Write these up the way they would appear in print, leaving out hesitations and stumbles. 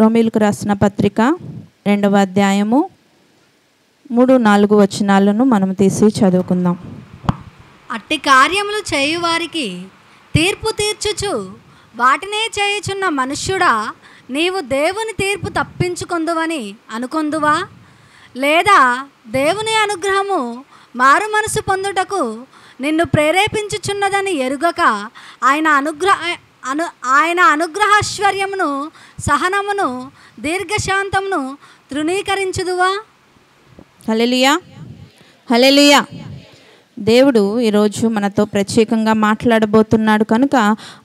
రోమీయులకు రాసిన పత్రిక 2వ అధ్యాయము 3-4 వచనాలను మనం తీసి చదువుకుందాం. అట్టి కార్యములు చేయువారికి తీర్పు తీర్చుచు వాటినే చేయుచున్న మనుష్యుడా, నీవు దేవుని తీర్పు తప్పించుకొందువని అనుకొందువా? లేదా దేవుని అనుగ్రహము మారు మనసు పొందుటకు నిన్ను ప్రేరేపించుచున్నదని ఎరుగక ఆయన అనుగ్రహైశ్వర్యమును, సహనమును, దీర్ఘశాంతమును తృణీకరించుదువా? హల్లెలూయా, హల్లెలూయా. దేవుడు ఈరోజు మనతో ప్రత్యేకంగా మాట్లాడబోతున్నాడు కనుక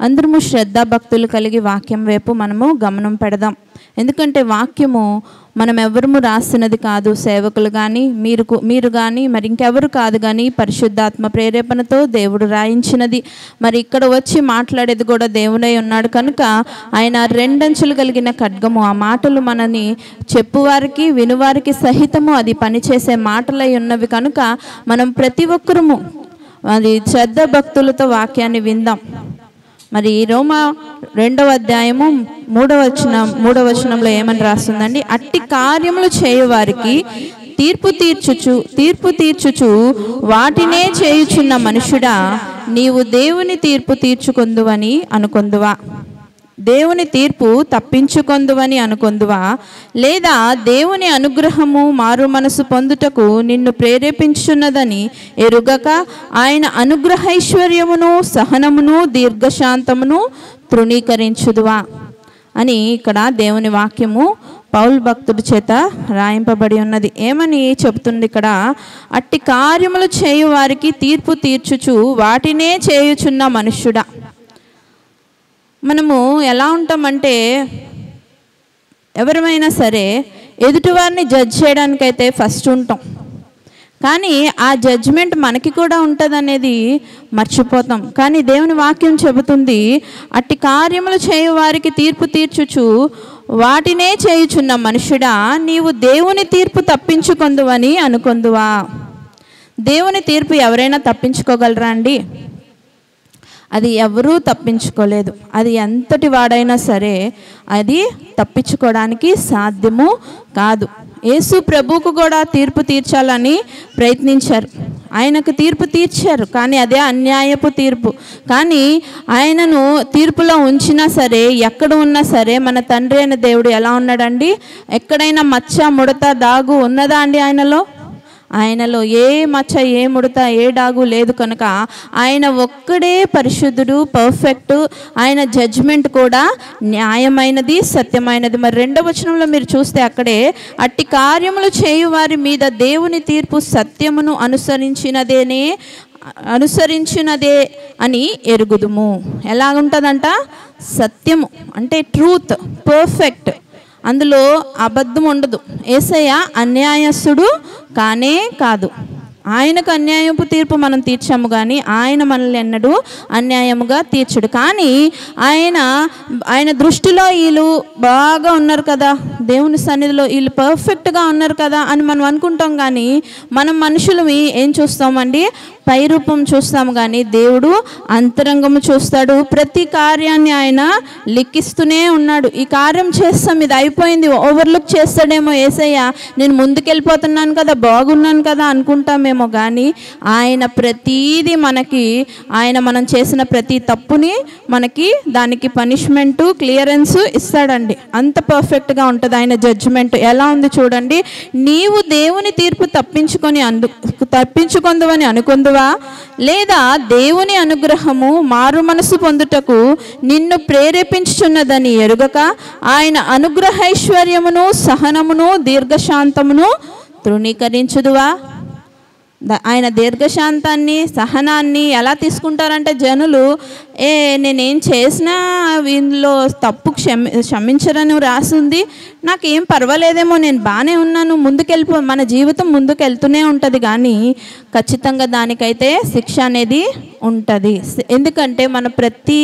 అందరము శ్రద్ధ భక్తులు కలిగి వాక్యం వైపు మనము గమనం పెడదాం. ఎందుకంటే వాక్యము మనం ఎవరము రాసినది కాదు, సేవకులు కానీ మీరు కానీ మరి ఇంకెవరు కాదు, కానీ పరిశుద్ధాత్మ ప్రేరేపణతో దేవుడు రాయించినది. మరి ఇక్కడ వచ్చి మాట్లాడేది కూడా దేవుడై ఉన్నాడు కనుక ఆయన 2 అంచులు కలిగిన ఖడ్గము. ఆ మాటలు మనని చెప్పువారికి వినువారికి సహితము అది పనిచేసే మాటలై ఉన్నవి కనుక మనం ప్రతి ఒక్కరము అది శ్రద్ధ భక్తులతో వాక్యాన్ని విందాం. మరి రోమా 2వ అధ్యాయము 3వ వచనంలో ఏమని రాస్తుందండి? అట్టి కార్యములు చేయువారికి తీర్పు తీర్చుచు వాటినే చేయుచున్న మనుషుడా, నీవు దేవుని తీర్పు తీర్చుకొందువని అనుకొందువా? దేవుని తీర్పు తప్పించుకొందువని అనుకొందువా? లేదా దేవుని అనుగ్రహము మారు మనసు పొందుటకు నిన్ను ప్రేరేపించున్నదని ఎరుగక ఆయన అనుగ్రహైశ్వర్యమును, సహనమును, దీర్ఘశాంతమును తృణీకరించుదువా అని ఇక్కడ దేవుని వాక్యము పౌలు భక్తుడి చేత రాయింపబడి ఉన్నది. ఏమని చెబుతుంది ఇక్కడ? అట్టి కార్యములు చేయు వారికి తీర్పు తీర్చుచు వాటినే చేయుచున్న మనుష్యుడా. మనము ఎలా ఉంటామంటే, ఎవరమైనా సరే ఎదుటివారిని జడ్జ్ చేయడానికైతే ఫస్ట్ ఉంటాం, కానీ ఆ జడ్జ్మెంట్ మనకి కూడా ఉంటుంది అనేది మర్చిపోతాం. కానీ దేవుని వాక్యం చెబుతుంది, అట్టి కార్యములు చేయు వారికి తీర్పు తీర్చుచు వాటినే చేయుచున్న మనుషుడా, నీవు దేవుని తీర్పు తప్పించుకొందువని అనుకొందువా? దేవుని తీర్పు ఎవరైనా తప్పించుకోగలరా అండి? అది ఎవరూ తప్పించుకోలేదు. అది ఎంతటి వాడైనా సరే అది తప్పించుకోవడానికి సాధ్యము కాదు. యేసు ప్రభువుకు కూడా తీర్పు తీర్చాలని ప్రయత్నించారు, ఆయనకు తీర్పు తీర్చారు, కానీ అదే అన్యాయపు తీర్పు. కానీ ఆయనను తీర్పులో ఉంచినా సరే, ఎక్కడ ఉన్నా సరే మన తండ్రి అయిన దేవుడు ఎలా ఉన్నాడండి? ఎక్కడైనా మచ్చ ముడత డాగు ఉన్నదా అండి ఆయనలో ఏ మచ్చ, ఏ ముడత, ఏ డాగు లేదు కనుక ఆయన ఒక్కడే పరిశుద్ధుడు, పర్ఫెక్ట్. ఆయన జడ్జ్మెంట్ కూడా న్యాయమైనది, సత్యమైనది. మరి 2వ వచనంలో మీరు చూస్తే అక్కడే అట్టి కార్యములు చేయు వారి మీద దేవుని తీర్పు సత్యమును అనుసరించినదే అని ఎరుగుదుము. ఎలా ఉంటుందంట? సత్యము అంటే ట్రూత్, పర్ఫెక్ట్, అందులో అబద్ధం ఉండదు. యేసయ్య అన్యాయస్తుడు కానే కాదు. ఆయనకు అన్యాయపు తీర్పు మనం తీర్చాము, కానీ ఆయన మనల్ని ఎన్నడూ అన్యాయముగా తీర్చడు. కానీ ఆయన దృష్టిలో వీళ్ళు బాగా ఉన్నారు కదా, దేవుని సన్నిధిలో వీళ్ళు పర్ఫెక్ట్గా ఉన్నారు కదా అని మనం అనుకుంటాం. కానీ మనం మనుషులు ఏం చూస్తామండి? పై రూపం చూస్తాము, కానీ దేవుడు అంతరంగము చూస్తాడు. ప్రతి కార్యాన్ని ఆయన లెక్కిస్తూనే ఉన్నాడు. ఈ కార్యం చేస్తాం, ఇది అయిపోయింది, ఓవర్లుక్ చేస్తాడేమో యేసయ్య, నేను ముందుకెళ్ళిపోతున్నాను కదా, బాగున్నాను కదా అనుకుంటామేమో, కానీ ఆయన ప్రతీది మనం చేసిన ప్రతి తప్పుని మనకి దానికి పనిష్మెంటు, క్లియరెన్స్ ఇస్తాడండి. అంత పర్ఫెక్ట్గా ఉంటుంది ఆయన జడ్జిమెంట్. ఎలా ఉంది చూడండి, నీవు దేవుని తీర్పు తప్పించుకొందువని అనుకొందువా? లేదా దేవుని అనుగ్రహము మారు మనసు పొందుటకు నిన్ను ప్రేరేపించుచున్నదని ఎరుగక ఆయన అనుగ్రహైశ్వర్యమును, సహనమును, దీర్ఘశాంతమును తృణీకరించుదువా? ఆయన దీర్ఘశాంతాన్ని, సహనాన్ని ఎలా తీసుకుంటారంటే జనులు, నేనేం చేసినా వీళ్ళలో తప్పు క్షమించరని రాసింది, నాకేం పర్వాలేదేమో, నేను బాగానే ఉన్నాను, మన జీవితం ముందుకెళ్తూనే ఉంటుంది. కానీ ఖచ్చితంగా దానికైతే శిక్ష అనేది ఉంటుంది. ఎందుకంటే మన ప్రతి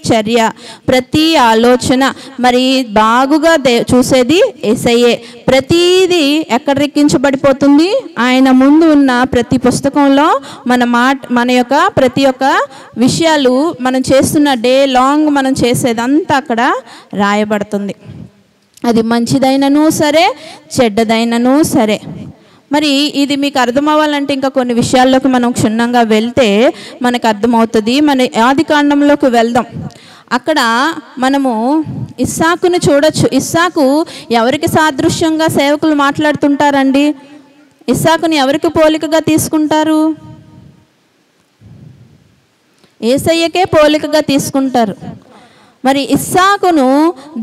చర్య, ప్రతి ఆలోచన మరి బాగుగా చూసేది యేసయ్యే. ప్రతిదీ ఎక్కడ రెక్కించబడిపోతుంది? ఆయన ముందు ఉన్న ప్రతి పుస్తకంలో మన యొక్క ప్రతి ఒక్క విషయాలు మనం చేస్తున్న డే లాంగ్ మనం చేసేదంతా అక్కడ రాయబడుతుంది. అది మంచిదైనను సరే, చెడ్డదైనను సరే. మరి ఇది మీకు అర్థమవ్వాలంటే ఇంకా కొన్ని విషయాల్లోకి మనం క్షుణ్ణంగా వెళ్తే మనకు అర్థమవుతుంది. మన ఆదికాండంలోకి వెళ్దాం. అక్కడ మనము ఇస్సాకును చూడొచ్చు. ఇస్సాకు ఎవరికి సాదృశ్యంగా సేవకులు మాట్లాడుతుంటారండి? ఇస్సాకుని ఎవరికి పోలికగా తీసుకుంటారు? యేసయ్యకే పోలికగా తీసుకుంటారు. మరి ఇస్సాకును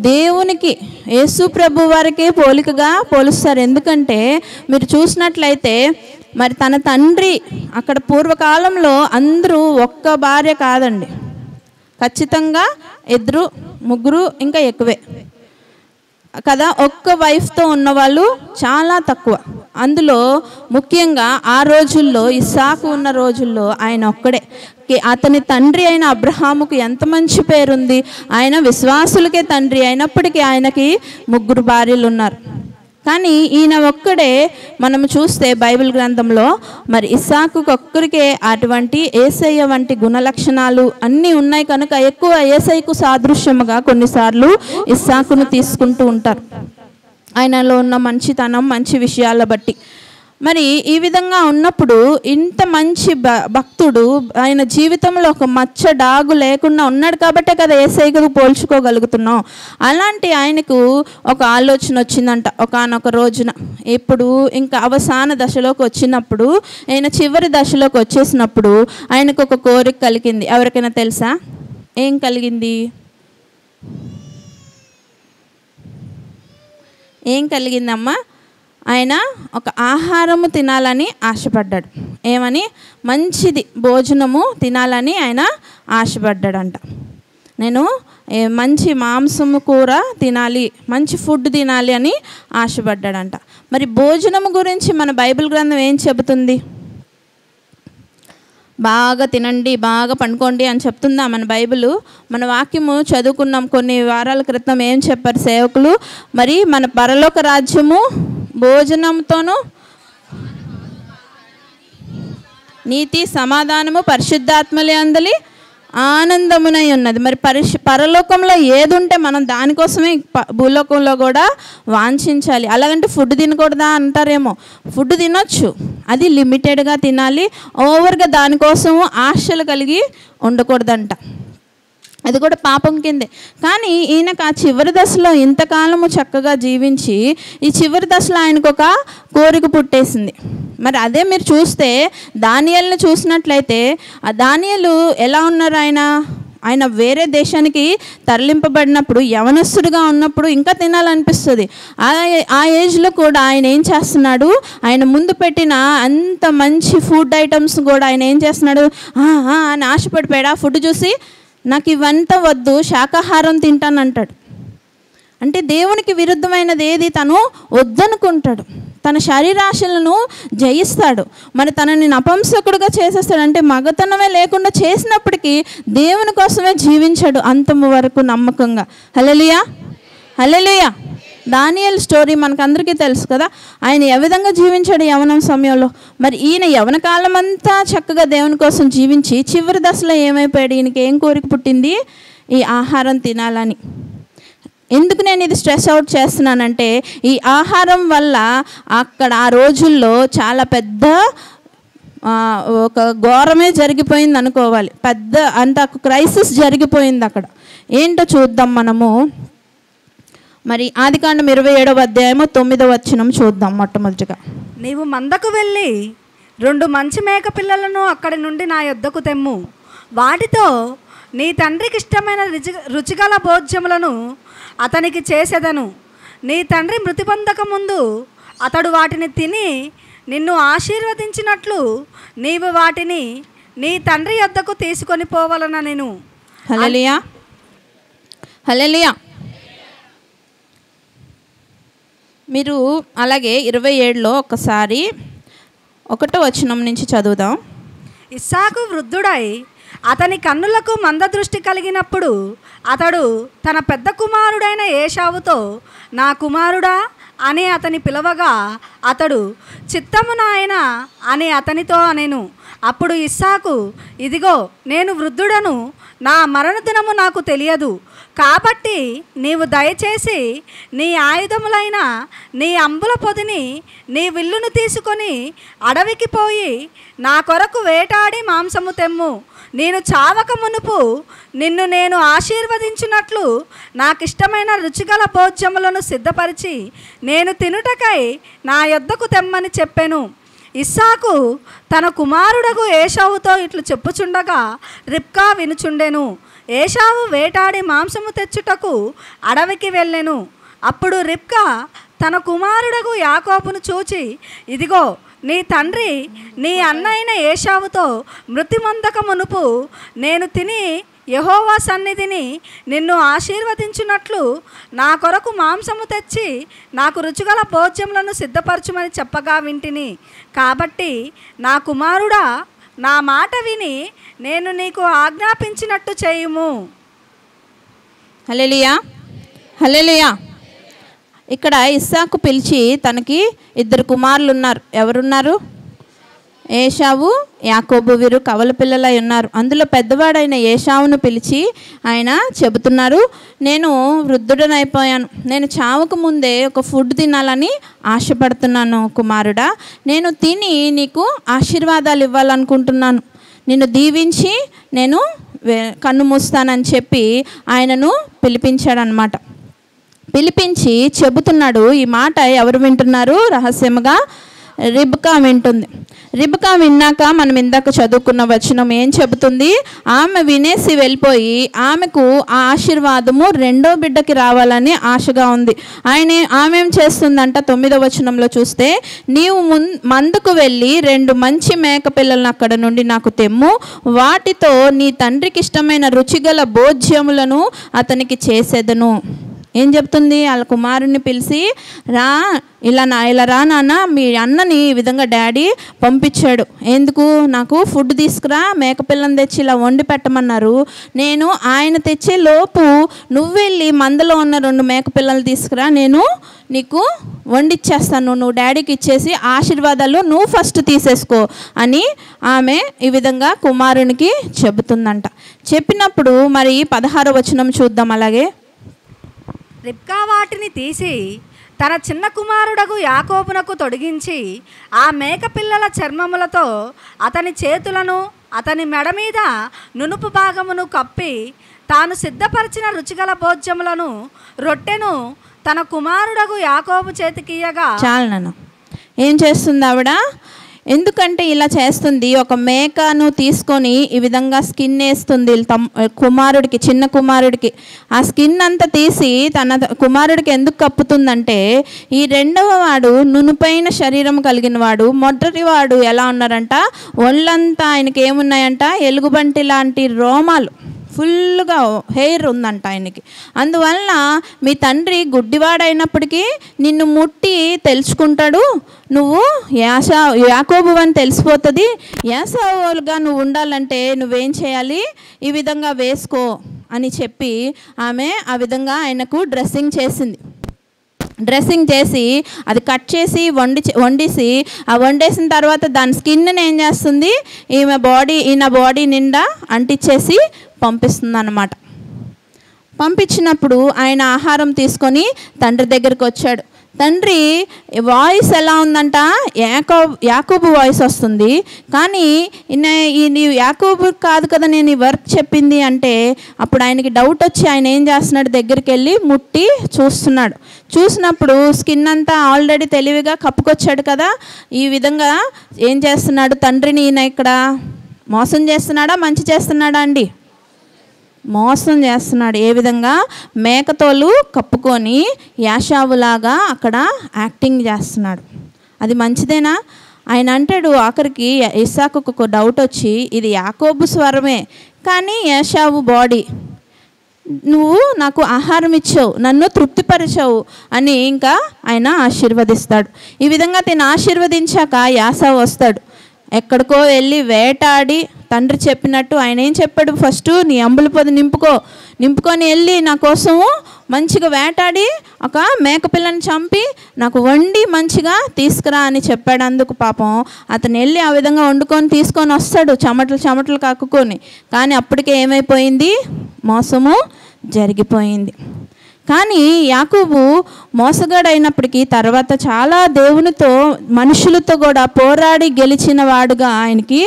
దేవునికి, యేసు ప్రభు వారికే పోలికగా పోలుస్తారు. ఎందుకంటే మీరు చూసినట్లయితే మరి తన తండ్రి అక్కడ పూర్వకాలంలో అందరూ ఒక్క భార్య కాదండి, ఖచ్చితంగా 2, 3 ఇంకా ఎక్కువే కదా. ఒక్క వైఫ్తో ఉన్నవాళ్ళు చాలా తక్కువ. అందులో ముఖ్యంగా ఆ రోజుల్లో, ఇస్సాకు ఉన్న రోజుల్లో ఆయన ఒక్కడే. అతని తండ్రి అయిన అబ్రహాముకు ఎంత మంచి పేరుంది. ఆయన విశ్వాసులకే తండ్రి అయినప్పటికీ ఆయనకి 3 భార్యలు ఉన్నారు. కానీ ఈయన ఒక్కడే మనము చూస్తే బైబిల్ గ్రంథంలో మరి ఇస్సాకు ఒక్కరికే అటువంటి యేసయ్య వంటి గుణలక్షణాలు అన్నీ ఉన్నాయి కనుక ఎక్కువ యేసయ్యకు సాదృశ్యముగా కొన్నిసార్లు ఇస్సాకును తీసుకుంటూ ఉంటారు, ఆయనలో ఉన్న మంచితనం, మంచి విషయాల బట్టి. మరి ఈ విధంగా ఉన్నప్పుడు ఇంత మంచి భక్తుడు ఆయన జీవితంలో ఒక మచ్చ డాగు లేకుండా ఉన్నాడు కాబట్టే కదా యేసయ్యకు పోల్చుకోగలుగుతున్నాం. అలాంటి ఆయనకు ఒక ఆలోచన వచ్చిందంట ఒకానొక రోజున. ఇప్పుడు ఇంకా అవసాన దశలోకి వచ్చినప్పుడు, ఆయన చివరి దశలోకి వచ్చేసినప్పుడు ఆయనకు ఒక కోరిక కలిగింది. ఎవరికైనా తెలుసా ఏం కలిగింది? ఏం కలిగిందమ్మా? ఆయన ఒక ఆహారము తినాలని ఆశపడ్డాడు. ఏమని? మంచిది భోజనము తినాలని ఆయన ఆశపడ్డాడంట. నేను మంచి మాంసము కూర తినాలి, మంచి ఫుడ్ తినాలి అని ఆశపడ్డాడంట. మరి భోజనము గురించి మన బైబిల్ గ్రంథం ఏం చెబుతుంది? బాగా తినండి, బాగా పండుకోండి అని చెప్తుందా మన బైబిల్? మన వాక్యము చదువుకున్నాం కొన్ని వారాల క్రితం. ఏం చెప్పారు సేవకులు? మరి మన పరలోక రాజ్యము భోజనంతోనూ నీతి, సమాధానము, పరిశుద్ధాత్మలే అందలి ఆనందమునై ఉన్నది. మరి పరలోకంలో ఏది ఉంటే మనం దానికోసమే భూలోకంలో కూడా వాంఛించాలి. అలాగంటే ఫుడ్ తినకూడదా అంటారేమో. ఫుడ్ తినొచ్చు, అది లిమిటెడ్గా తినాలి. ఓవర్గా దానికోసం ఆశలు కలిగి ఉండకూడదంట. అది కూడా పాపం కిందే. కానీ ఈయనకు ఆ చివరి దశలో ఇంతకాలము చక్కగా జీవించి ఈ చివరి దశలో ఆయనకు ఒక కోరిక పుట్టేసింది. మరి అదే మీరు చూస్తే దానియేలుని చూసినట్లయితే ఆ దానియేలు ఎలా ఉన్నారు? ఆయన వేరే దేశానికి తరలింపబడినప్పుడు యవనస్తుడిగా ఉన్నప్పుడు ఇంకా తినాలనిపిస్తుంది. ఆ ఏజ్లో కూడా ఆయన ఏం చేస్తున్నాడు? ఆయన ముందు పెట్టిన అంత మంచి ఫుడ్ ఐటమ్స్ కూడా ఆయన ఏం చేస్తున్నాడు అని ఆశపడిపోయాడు. ఆ ఫుడ్ చూసి నాకు ఇవంతా వద్దు, శాకాహారం తింటానంటాడు. అంటే దేవునికి విరుద్ధమైనది ఏది తను వద్దనుకుంటాడు. తన శరీరాశలను జయిస్తాడు. మరి తనని నపంసకుడుగా చేసేస్తాడు. అంటే మగతనమే లేకుండా చేసినప్పటికీ దేవుని కోసమే జీవించాడు అంతము వరకు నమ్మకంగా. హల్లెలూయా, హల్లెలూయా. దానియేలు స్టోరీ మనకందరికీ తెలుసు కదా. ఆయన ఏ విధంగా జీవించాడు యవనం సమయంలో. మరి ఈయన యవన కాలం అంతా చక్కగా దేవుని కోసం జీవించి చివరి దశలో ఏమైపోయాడు? ఈయనకి ఏం కోరిక పుట్టింది? ఈ ఆహారం తినాలని. ఎందుకు నేను ఇది స్ట్రెస్ అవుట్ చేస్తున్నానంటే ఈ ఆహారం వల్ల అక్కడ ఆ రోజుల్లో చాలా పెద్ద ఒక ఘోరమే జరిగిపోయింది అనుకోవాలి. పెద్ద అంత క్రైసిస్ జరిగిపోయింది అక్కడ. ఏంటో చూద్దాం మనము. మరి ఆదికాండం 27వ అధ్యాయము 9వ వచనం చూద్దాం మొట్టమొదటిగా. నీవు మందకు వెళ్ళి 2 మంచి మేక పిల్లలను అక్కడి నుండి నా యొద్దకు తెమ్ము. వాటితో నీ తండ్రికి ఇష్టమైన రుచిగల భోజ్యములను అతనికి చేసేదను. నీ తండ్రి మృతి పొందక ముందు అతడు వాటిని తిని నిన్ను ఆశీర్వదించినట్లు నీవు వాటిని నీ తండ్రి యొద్దకు తీసుకొని పోవాలనెను. హల్లెలూయా, హల్లెలూయా. మీరు అలాగే 27లో ఒకసారి 1వ వచనం నుంచి చదువుదాం. ఇస్సాకు వృద్ధుడై అతని కన్నులకు మందదృష్టి కలిగినప్పుడు అతడు తన పెద్ద కుమారుడైన ఏశావుతో నా కుమారుడా అని అతని పిలవగా అతడు చిత్తము నాయన అని అతనితో అనెను. అప్పుడు ఇస్సాకు, ఇదిగో నేను వృద్ధుడను, నా మరణ దినము నాకు తెలియదు. కాబట్టి నీవు దయచేసి నీ ఆయుధములైన నీ అంబుల పొదిని నీ విల్లును తీసుకొని అడవికి పోయి నా కొరకు వేటాడి మాంసము తెమ్ము. నేను చావక మునుపు నిన్ను నేను ఆశీర్వదించినట్లు నాకిష్టమైన రుచిగల భోజ్యములను సిద్ధపరిచి నేను తినుటకై నా యొద్దకు తెమ్మని చెప్పెను. ఇస్సాకు తన కుమారుడగు ఏశావుతో ఇట్లు చెప్పుచుండగా రిబ్కా వినుచుండెను. ఏశావు వేటాడి మాంసము తెచ్చుటకు అడవికి వెళ్ళెను. అప్పుడు రిబ్కా తన కుమారుడగు యాకోబును చూచి, ఇదిగో నీ తండ్రి నీ అన్నైన ఏశావుతో మృతిమందక మునుపు నేను తిని యెహోవా సన్నిధిని నిన్ను ఆశీర్వదించున్నట్లు నా కొరకు మాంసము తెచ్చి నాకు రుచిగల భోజ్యములను సిద్ధపరచుమని చెప్పగా వింటిని. కాబట్టి నా కుమారుడా, నా మాట విని నేను నీకు ఆజ్ఞాపించినట్టు చేయుము. హల్లెలూయా, హల్లెలూయా. ఇక్కడ ఇస్సాకు పిలిచి, తనకి 2 కుమారులు ఉన్నారు. ఎవరున్నారు? ఏశావు, యాకోబు. వీరు కవల పిల్లలై ఉన్నారు. అందులో పెద్దవాడైన ఏశావును పిలిచి ఆయన చెబుతున్నారు, నేను వృద్ధుడనైపోయాను, నేను చావక ముందే ఒక ఫుడ్ తినాలని ఆశపడుతున్నాను కుమారుడా. నేను తిని నీకు ఆశీర్వాదాలు ఇవ్వాలనుకుంటున్నాను. నిన్ను దీవించి నేను కన్ను మూస్తానని చెప్పి ఆయనను పిలిపించాడనమాట. పిలిపించి చెబుతున్నాడు. ఈ మాట ఎవరు వింటున్నారు? రహస్యముగా రిబ్కా వింటుంది. రిబ్కా విన్నాక మనం ఇందాక చదువుకున్న వచనం ఏం చెబుతుంది? ఆమె వినేసి వెళ్ళిపోయి ఆమెకు ఆ ఆశీర్వాదము 2వ బిడ్డకి రావాలని ఆశగా ఉంది. ఆమె ఏం చేస్తుందంట? 9వ వచనంలో చూస్తే, నీవు మందుకు వెళ్ళి 2 మంచి మేక పిల్లలను అక్కడ నుండి నాకు తెమ్ము, వాటితో నీ తండ్రికి ఇష్టమైన రుచిగల భోజ్యములను అతనికి చేసేదను. ఏం చెప్తుంది? వాళ్ళ కుమారుణ్ణి పిలిచి, ఇలా రా నాన్న, మీ అన్నని ఈ విధంగా డాడీ పంపించాడు. ఎందుకు? నాకు ఫుడ్ తీసుకురా, మేకపిల్లని తెచ్చి ఇలా వండి పెట్టమన్నారు. నేను ఆయన తెచ్చే లోపు నువ్వు వెళ్ళి మందలో ఉన్న 2 మేకపిల్లలు తీసుకురా, నేను నీకు వండిచ్చేస్తాను, నువ్వు డాడీకి ఇచ్చేసి ఆశీర్వాదాలు నువ్వు ఫస్ట్ తీసేసుకో అని ఆమె ఈ విధంగా కుమారునికి చెబుతుందంట. చెప్పినప్పుడు మరి 16వ వచనం చూద్దాం. అలాగే రిబ్కా వాటిని తీసి తన చిన్న కుమారుడగు యాకోబునకు తొడిగించి ఆ మేకపిల్లల చర్మములతో అతని చేతులను అతని మెడ మీద నునుపు భాగమును కప్పి తాను సిద్ధపరిచిన రుచిగల భోజ్యములను రొట్టెను తన కుమారుడగు యాకోబు చేతికియ్యగా. చాలు నాన్న. ఏం చేస్తుంది ఆవిడ? ఎందుకంటే ఇలా చేస్తుంది, ఒక మేకను తీసుకొని ఈ విధంగా స్కిన్ వేస్తుంది కుమారుడికి, చిన్న కుమారుడికి. ఆ స్కిన్ అంతా తీసి తన కుమారుడికి ఎందుకు కప్పుతుందంటే, ఈ 2వ వాడు నునుపైన శరీరం కలిగిన వాడు, మొదటి వాడు ఎలా ఉన్నారంట? ఒళ్ళంతా ఆయనకి ఏమున్నాయంట? ఎలుగుబంటి లాంటి రోమాలు, ఫుల్గా హెయిర్ ఉందంట ఆయనకి. అందువలన మీ తండ్రి గుడ్డివాడైనప్పటికీ నిన్ను ముట్టి తెలుసుకుంటాడు, నువ్వు యాకోబు అని తెలిసిపోతుంది. ఏసావుగా నువ్వు ఉండాలంటే నువ్వేం చేయాలి? ఈ విధంగా వేసుకో అని చెప్పి ఆమె ఆ విధంగా ఆయనకు డ్రెస్సింగ్ చేసింది. డ్రెస్సింగ్ చేసి అది కట్ చేసి వండేసి ఆ వండేసిన తర్వాత దాని స్కిన్ని ఏం చేస్తుంది? ఈయన బాడీ నిండా అంటించేసి పంపిస్తుంది అన్నమాట. పంపించినప్పుడు ఆయన ఆహారం తీసుకొని తండ్రి దగ్గరికి వచ్చాడు. తండ్రి వాయిస్ ఎలా ఉందంట? యాకోబు వాయిస్ వస్తుంది. కానీ యాకోబు కాదు కదా నేను ఈ వర్క్ చెప్పింది అంటే, అప్పుడు ఆయనకి డౌట్ వచ్చి ఆయన ఏం చేస్తున్నాడు? దగ్గరికి వెళ్ళి ముట్టి చూస్తున్నాడు. చూసినప్పుడు స్కిన్ అంతా ఆల్రెడీ తెలివిగా కప్పుకొచ్చాడు కదా. ఈ విధంగా ఏం చేస్తున్నాడు? తండ్రిని ఈయన ఇక్కడ మోసం చేస్తున్నాడా, మంచి చేస్తున్నాడా అండి? మోసం చేస్తున్నాడు. ఏ విధంగా? మేకతోలు కప్పుకొని యాషావులాగా అక్కడ యాక్టింగ్ చేస్తున్నాడు. అది మంచిదేనా? ఆయన అంటాడు ఆఖరికి, ఇస్సాకుకు ఒక డౌట్ వచ్చి, ఇది యాకోబు స్వరమే కానీ యాషావు బాడీ, నువ్వు నాకు ఆహారం ఇచ్చావు, నన్ను తృప్తిపరిచావు అని ఇంకా ఆయన ఆశీర్వదిస్తాడు. ఈ విధంగా తిని ఆశీర్వదించాక యాసావు వస్తాడు. ఎక్కడికో వెళ్ళి వేటాడి తండ్రి చెప్పినట్టు ఆయన ఏం చెప్పాడు? ఫస్ట్ నీ అంబుల పొది నింపుకొని వెళ్ళి నా కోసము మంచిగా వేటాడి ఒక మేకపిల్లని చంపి నాకు వండి మంచిగా తీసుకురా అని చెప్పాడు. అందుకు పాపం అతను వెళ్ళి ఆ విధంగా వండుకొని తీసుకొని వస్తాడు, చెమటలు కక్కుకొని. కానీ అప్పటికే ఏమైపోయింది? మోసము జరిగిపోయింది. కానీ యాకోబు మోసగాడైనప్పటికీ తర్వాత చాలా దేవునితో మనుషులతో కూడా పోరాడి గెలిచిన వాడుగా ఆయనకి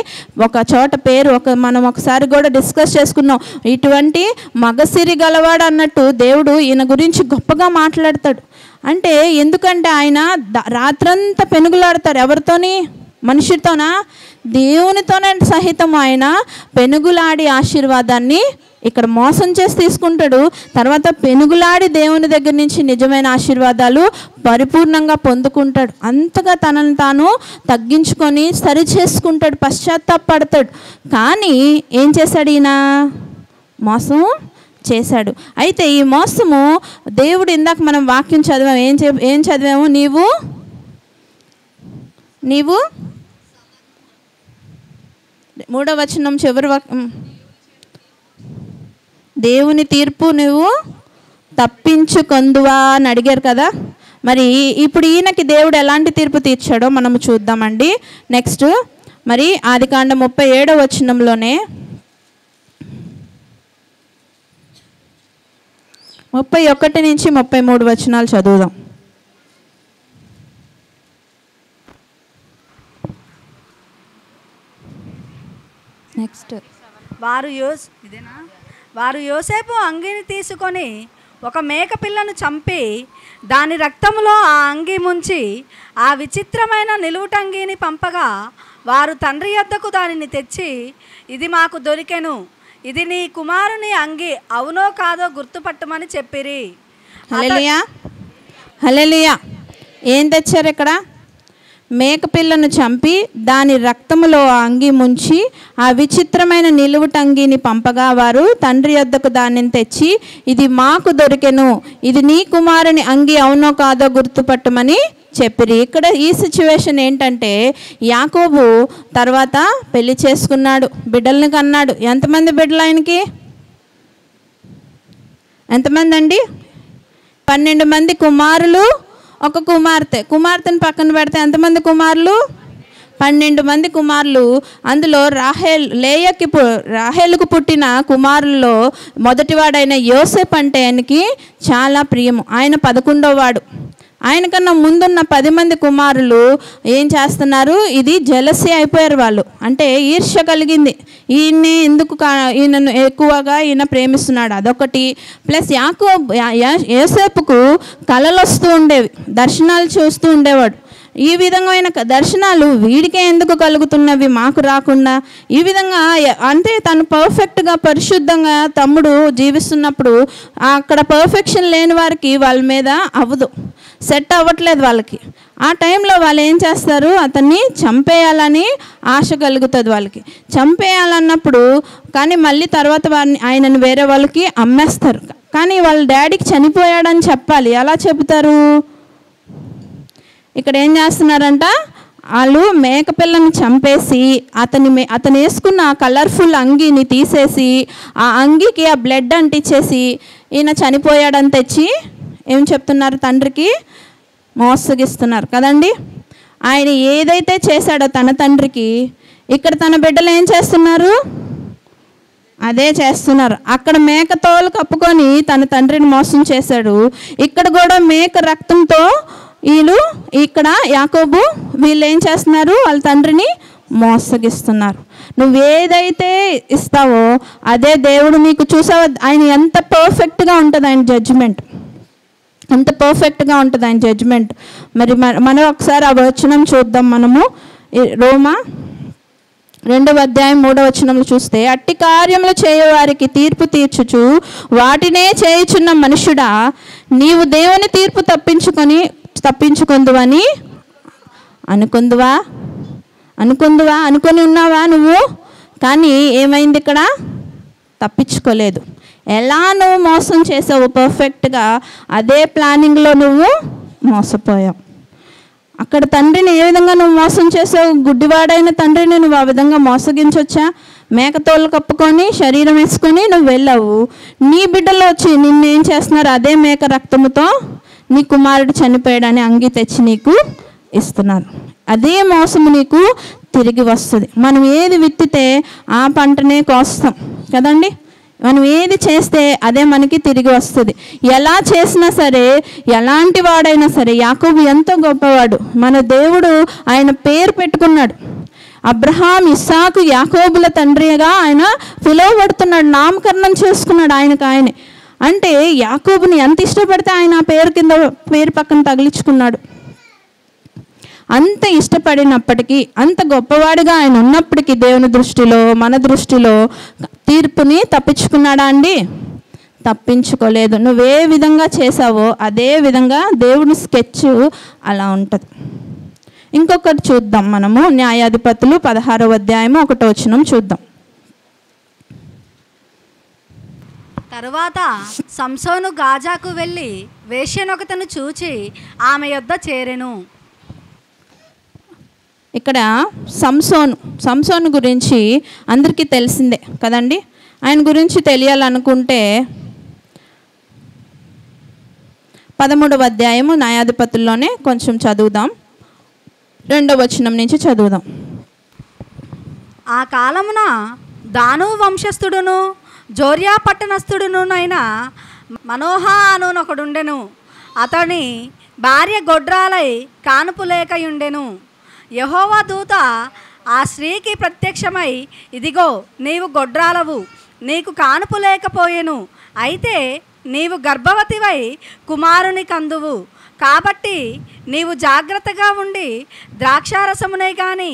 ఒక చోట పేరు మనం ఒకసారి కూడా డిస్కస్ చేసుకున్నాం. ఇటువంటి మగసిరి గలవాడు అన్నట్టు దేవుడు ఈయన గురించి గొప్పగా మాట్లాడతాడు. అంటే ఎందుకంటే ఆయన రాత్రంతా పెనుగులాడతారు. ఎవరితోని? మనుషులతోనా? దేవునితోనే సహితం ఆయన పెనుగులాడి ఆశీర్వాదాన్ని ఇక్కడ మోసం చేసి తీసుకుంటాడు. తర్వాత పెనుగులాడి దేవుని దగ్గర నుంచి నిజమైన ఆశీర్వాదాలు పరిపూర్ణంగా పొందుకుంటాడు. అంతగా తనను తాను తగ్గించుకొని సరి చేసుకుంటాడు, పశ్చాత్తాపడతాడు. కానీ ఏం చేశాడు ఈయన? మోసం చేశాడు. అయితే ఈ మోసము దేవుడు ఇందాక మనం వాక్యం చదివాము. ఏం చదివాము? నీవు 3వ వచనం చివరి దేవుని తీర్పు నువ్వు తప్పించుకొందువా అని అడిగారు కదా. మరి ఇప్పుడు ఈయనకి దేవుడు ఎలాంటి తీర్పు తీర్చాడో మనము చూద్దామండి. నెక్స్ట్ మరి ఆదికాండం 37వ వచనంలోనే 31 నుంచి 33 వచనాలు చదువుదాం. నెక్స్ట్ వారు యోసేపు అంగీని తీసుకొని ఒక మేక పిల్లను చంపి దాని రక్తములో ఆ అంగీ ముంచి ఆ విచిత్రమైన నిలువుటంగీని పంపగా వారు తండ్రి యొద్దకు దానిని తెచ్చి, ఇది మాకు దొరికెను, ఇది నీ కుమారుని అంగీ, అవునో కాదో గుర్తుపట్టమని చెప్పిరి. హల్లెలూయా, హల్లెలూయా. ఏం తెచ్చారు ఇక్కడ? మేకపిల్లను చంపి దాని రక్తములో ఆ అంగి ముంచి ఆ విచిత్రమైన నిలువుటంగిని పంపగా వారు తండ్రి యొద్దకు దానిని తెచ్చి, ఇది మాకు దొరికెను, ఇది నీ కుమారుని అంగి, అవునో కాదో గుర్తుపట్టమని చెప్పిరి. ఇక్కడ ఈ సిచ్యువేషన్ ఏంటంటే, యాకోబు తర్వాత పెళ్లి చేసుకున్నాడు, బిడ్డల్ని కన్నాడు. ఎంతమంది బిడ్డలు ఆయనకి? ఎంతమంది అండి? 12 మంది కుమారులు, ఒక కుమార్తెను పక్కన పెడితే ఎంతమంది కుమారులు? 12 మంది కుమారులు. అందులో రాహేలుకు పుట్టిన కుమారుల్లో మొదటివాడైన యోసేపు అంటే ఆయనకి చాలా ప్రియము. ఆయన 11వ వాడు. ఆయనకన్నా ముందున్న 10 మంది కుమారులు ఏం చేస్తున్నారు? ఇది జెలసీ అయిపోయారు వాళ్ళు. అంటే ఈర్ష్య కలిగింది. ఈయనను ఎక్కువగా ఈయన ప్రేమిస్తున్నాడు, అదొకటి. ప్లస్ యోసేపుకు కలలు వస్తూ ఉండేవి, దర్శనాలు చూస్తూ ఉండేవాడు. ఈ విధమైన దర్శనాలు వీడికే ఎందుకు కలుగుతున్నవి, మాకు రాకుండా? ఈ విధంగా అంటే తను పర్ఫెక్ట్గా పరిశుద్ధంగా తమ్ముడు జీవిస్తున్నప్పుడు అక్కడ పర్ఫెక్షన్ లేని వారికి వాళ్ళ మీద అవ్వదు, సెట్ అవ్వట్లేదు వాళ్ళకి. ఆ టైంలో వాళ్ళు ఏం చేస్తారు? అతన్ని చంపేయాలని ఆశ కలుగుతుంది వాళ్ళకి. చంపేయాలన్నప్పుడు కానీ మళ్ళీ తర్వాత ఆయనను వేరే వాళ్ళకి అమ్మేస్తారు. కానీ వాళ్ళ డాడీకి చనిపోయాడని చెప్పాలి. ఎలా చెబుతారు? ఇక్కడ ఏం చేస్తున్నారంట? వాళ్ళు మేకపిల్లని చంపేసి అతను వేసుకున్న కలర్ఫుల్ అంగీని తీసేసి ఆ అంగీకి ఆ బ్లడ్ అంటించేసి ఈయన చనిపోయాడని తెచ్చి ఏం చెప్తున్నారు? తండ్రికి మోసగిస్తున్నారు కదండి. ఆయన ఏదైతే చేశాడో తన తండ్రికి, ఇక్కడ తన బిడ్డలు ఏం చేస్తున్నారు? అదే చేస్తున్నారు. అక్కడ మేక తోలు కప్పుకొని తన తండ్రిని మోసం చేశాడు. ఇక్కడ కూడా మేక రక్తంతో ఇక్కడ యాకోబు వీళ్ళు ఏం చేస్తున్నారు? వాళ్ళ తండ్రిని మోసగిస్తున్నారు. నువ్వేదైతే ఇస్తావో అదే దేవుడు నీకు. చూసావా ఆయన ఎంత పర్ఫెక్ట్గా ఉంటుంది ఆయన జడ్జిమెంట్, ఎంత పర్ఫెక్ట్గా ఉంటుంది ఆయన జడ్జిమెంట్. మరి మనం ఒకసారి ఆ వచనం చూద్దాం. మనము రోమా 2వ అధ్యాయం 3వ వచనంలో చూస్తే, అట్టి కార్యములు చేయవారికి తీర్పు తీర్చుచు వాటినే చేయుచున్న మనుషుడా, నీవు దేవుని తీర్పు తప్పించుకుందువని అనుకొని ఉన్నావా నువ్వు? కానీ ఏమైంది ఇక్కడ? తప్పించుకోలేదు. ఎలా నువ్వు మోసం చేసావు పర్ఫెక్ట్గా, అదే ప్లానింగ్లో నువ్వు మోసపోయావు. అక్కడ తండ్రిని ఏ విధంగా నువ్వు మోసం చేసావు? గుడ్డివాడైన తండ్రిని నువ్వు ఆ విధంగా మోసగించొచ్చా? మేకతోలు కప్పుకొని శరీరం వేసుకొని నువ్వు వెళ్ళావు. నీ బిడ్డలు వచ్చి నిన్నేం చేస్తున్నారు? అదే మేక రక్తముతో నీ కుమారుడు చనిపోయాడని అంగి తెచ్చి నీకు ఇస్తున్నారు. అదే మోసము నీకు తిరిగి వస్తుంది. మనం ఏది విత్తితే ఆ పంటనే కోస్తాం కదండి. మనం ఏది చేస్తే అదే మనకి తిరిగి వస్తుంది. ఎలా చేసినా సరే, ఎలాంటి వాడైనా సరే, యాకోబు ఎంతో గొప్పవాడు. మన దేవుడు ఆయన పేరు పెట్టుకున్నాడు. అబ్రహాం, ఇస్సాకు, యాకోబుల తండ్రిగా ఆయన పిలువబడుతున్నాడు, నామకరణం చేసుకున్నాడు ఆయనే. అంటే యాకోబుని ఎంత ఇష్టపడితే ఆయన ఆ పేరు పక్కన తగిలించుకున్నాడు. అంత ఇష్టపడినప్పటికీ, అంత గొప్పవాడిగా ఆయన ఉన్నప్పటికీ దేవుని దృష్టిలో, మన దృష్టిలో తీర్పుని తప్పించుకున్నాడా అండి? తప్పించుకోలేదు. నువ్వే విధంగా చేసావో అదే విధంగా దేవుని స్కెచ్ అలా ఉంటుంది. ఇంకొకటి చూద్దాం మనము. న్యాయాధిపతులు 16వ అధ్యాయము 1వ వచనం చూద్దాం. తరువాత సంసోను గాజాకు వెళ్ళి వేశ్యనొకతను చూచి ఆమె యొద్ద చేరెను. ఇక్కడ సంసోను గురించి అందరికీ తెలిసిందే కదండి. ఆయన గురించి తెలియాలనుకుంటే 13వ అధ్యాయము న్యాయాధిపతుల్లోనే కొంచెం చదువుదాం. 2వ వచనం నుంచి చదువుదాం. ఆ కాలమున దాను వంశస్థుడును జోర్యా పట్టణస్థుడునైన మనోహ అనునొకడుండెను. అతని భార్య గొడ్రాలై కానుపు లేకయుండెను. యెహోవా దూత ఆ స్త్రీకి ప్రత్యక్షమై, ఇదిగో నీవు గొడ్రాలవు, నీకు కానుపు లేకపోయెను, అయితే నీవు గర్భవతివై కుమారుని కందువు. కాబట్టి నీవు జాగ్రత్తగా ఉండి ద్రాక్షారసమునే కానీ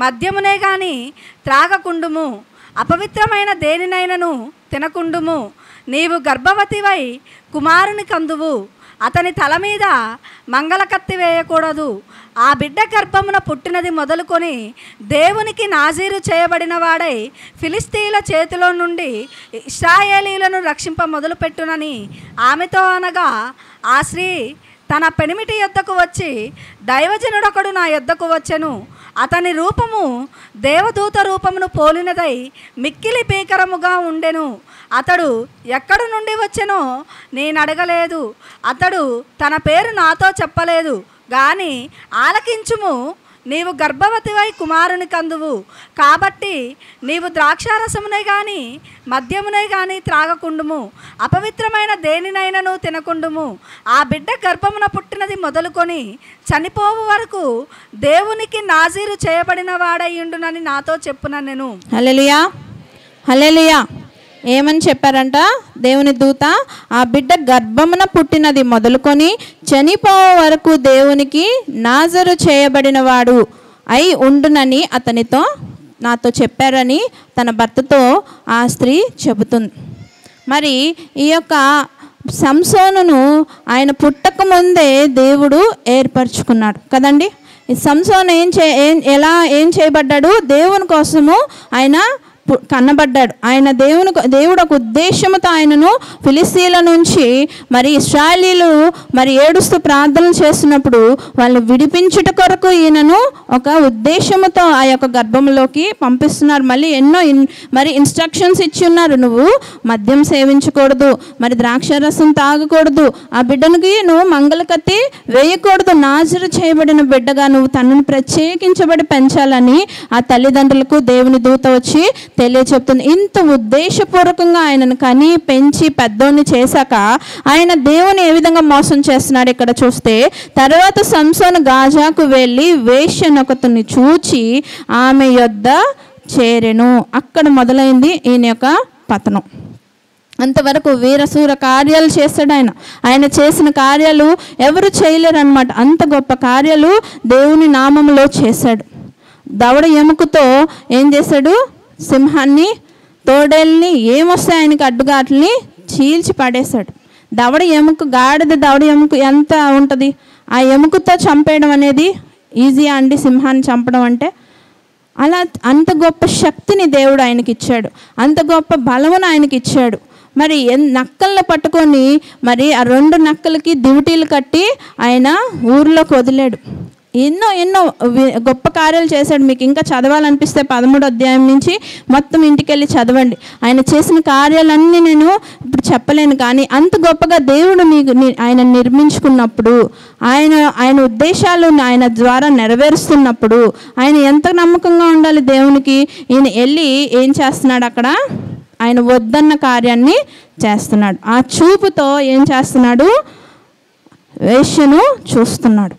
మద్యమునే కానీ త్రాగకుండుము, అపవిత్రమైన దేనినైనను తినకుండుము. నీవు గర్భవతివై కుమారుని కందువు, అతని తల మీద మంగళకత్తి వేయకూడదు. ఆ బిడ్డ గర్భమున పుట్టినది మొదలుకొని దేవునికి నాజీరు చేయబడిన వాడై ఫిలిస్తీయుల చేతిలో నుండి ఇశ్రాయేలీలను రక్షింప మొదలుపెట్టునని ఆమెతో అనగా, ఆ స్త్రీ తన పెనిమిటి యొద్దకు వచ్చి, దైవజనుడొకడు నా యొద్దకు వచ్చెను, అతని రూపము దేవదూత రూపమును పోలినదై మిక్కిలి భీకరముగా ఉండెను. అతడు ఎక్కడి నుండి వచ్చెనో నేను అడగలేదు, అతడు తన పేరు నాతో చెప్పలేదు. గాని ఆలకించుము, నీవు గర్భవతివై కుమారుని కందువు. కాబట్టి నీవు ద్రాక్షారసమునే కానీ మద్యమునే కానీ త్రాగకుండుము, అపవిత్రమైన దేనినైనను తినకుండుము. ఆ బిడ్డ గర్భమున పుట్టినది మొదలుకొని చనిపోవు వరకు దేవునికి నాజీరు చేయబడిన వాడయ్యుండునని నాతో చెప్పుననెను. హల్లెలూయా, హల్లెలూయా. ఏమని చెప్పారంట దేవుని దూత? ఆ బిడ్డ గర్భమున పుట్టినది మొదలుకొని చనిపోయే వరకు దేవునికి నాజరు చేయబడిన వాడు అయి ఉండునని నాతో చెప్పారని తన భర్తతో ఆ స్త్రీ చెబుతుంది. మరి ఈ యొక్క సంసోనును ఆయన పుట్టక ముందే దేవుడు ఏర్పరచుకున్నాడు కదండి. ఈ సంసోను ఏం చేయబడ్డాడు? దేవుని కోసము ఆయన కన్నబడ్డాడు. ఆయన దేవుడు ఒక ఉద్దేశంతో ఆయనను ఫిలిస్తీయుల నుంచి మరి ఇశ్రాయేలీలు మరి ఏడుస్తూ ప్రార్థనలు చేస్తున్నప్పుడు వాళ్ళని విడిపించుట కొరకు ఈయనను ఒక ఉద్దేశంతో ఆ యొక్క గర్భంలోకి పంపిస్తున్నారు. మళ్ళీ ఎన్నో మరి ఇన్స్ట్రక్షన్స్ ఇచ్చి ఉన్నారు. నువ్వు మద్యం సేవించకూడదు, మరి ద్రాక్షరసం తాగకూడదు, ఆ బిడ్డనికి నువ్వు మంగళకత్తి వేయకూడదు, నాజరు చేయబడిన బిడ్డగా నువ్వు తనను ప్రత్యేకించబడి పెంచాలని ఆ తల్లిదండ్రులకు దేవుని దూత వచ్చి తెలియచెప్తుంది. ఇంత ఉద్దేశపూర్వకంగా ఆయనను కని పెంచి పెద్దోడిని చేశాక ఆయన దేవుని ఏ విధంగా మోసం చేస్తున్నాడు ఇక్కడ చూస్తే, తర్వాత సంసోను గాజాకు వెళ్ళి వేశ్యనొకతిని చూచి ఆమె యొద్ద చేరెను. అక్కడ మొదలైంది ఈయన యొక్క పతనం. అంతవరకు వీరశూర కార్యాలు చేస్తాడు ఆయన చేసిన కార్యాలు ఎవరు చేయలేరు అనమాట. అంత గొప్ప కార్యాలు దేవుని నామంలో చేశాడు. దవడ ఎముకతో ఏం చేశాడు? సింహాన్ని, తోడేల్ని, ఏమొస్తాయి ఆయనకి అడ్డుగా వాటిని చీల్చి పడేశాడు. గాడిద దవడ ఎముక ఎంత ఉంటుంది? ఆ ఎముకతో చంపేయడం అనేది ఈజీయా అండి సింహాన్ని చంపడం అంటే? అలా అంత గొప్ప శక్తిని దేవుడు ఆయనకి ఇచ్చాడు, అంత గొప్ప బలమును ఆయనకి ఇచ్చాడు. మరి నక్కల్ని పట్టుకొని మరి ఆ 2 నక్కలకి దివిటీలు కట్టి ఆయన ఊరిలోకి వదిలాడు. ఎన్నో గొప్ప కార్యాలు చేశాడు. మీకు ఇంకా చదవాలనిపిస్తే 13వ అధ్యాయం నుంచి మొత్తం ఇంటికి వెళ్ళి చదవండి. ఆయన చేసిన కార్యాలన్నీ నేను ఇప్పుడు చెప్పలేను. కానీ అంత గొప్పగా దేవుడు ఆయన నిర్మించుకున్నప్పుడు, ఆయన ఉద్దేశాలు ఆయన ద్వారా నెరవేరుస్తున్నప్పుడు ఆయన ఎంత నమ్మకంగా ఉండాలి దేవునికి. ఈయన వెళ్ళి ఏం చేస్తున్నాడు? అక్కడ ఆయన వద్దన్న కార్యాన్ని చేస్తున్నాడు. ఆ చూపుతో ఏం చేస్తున్నాడు? వేశ్యను చూస్తున్నాడు.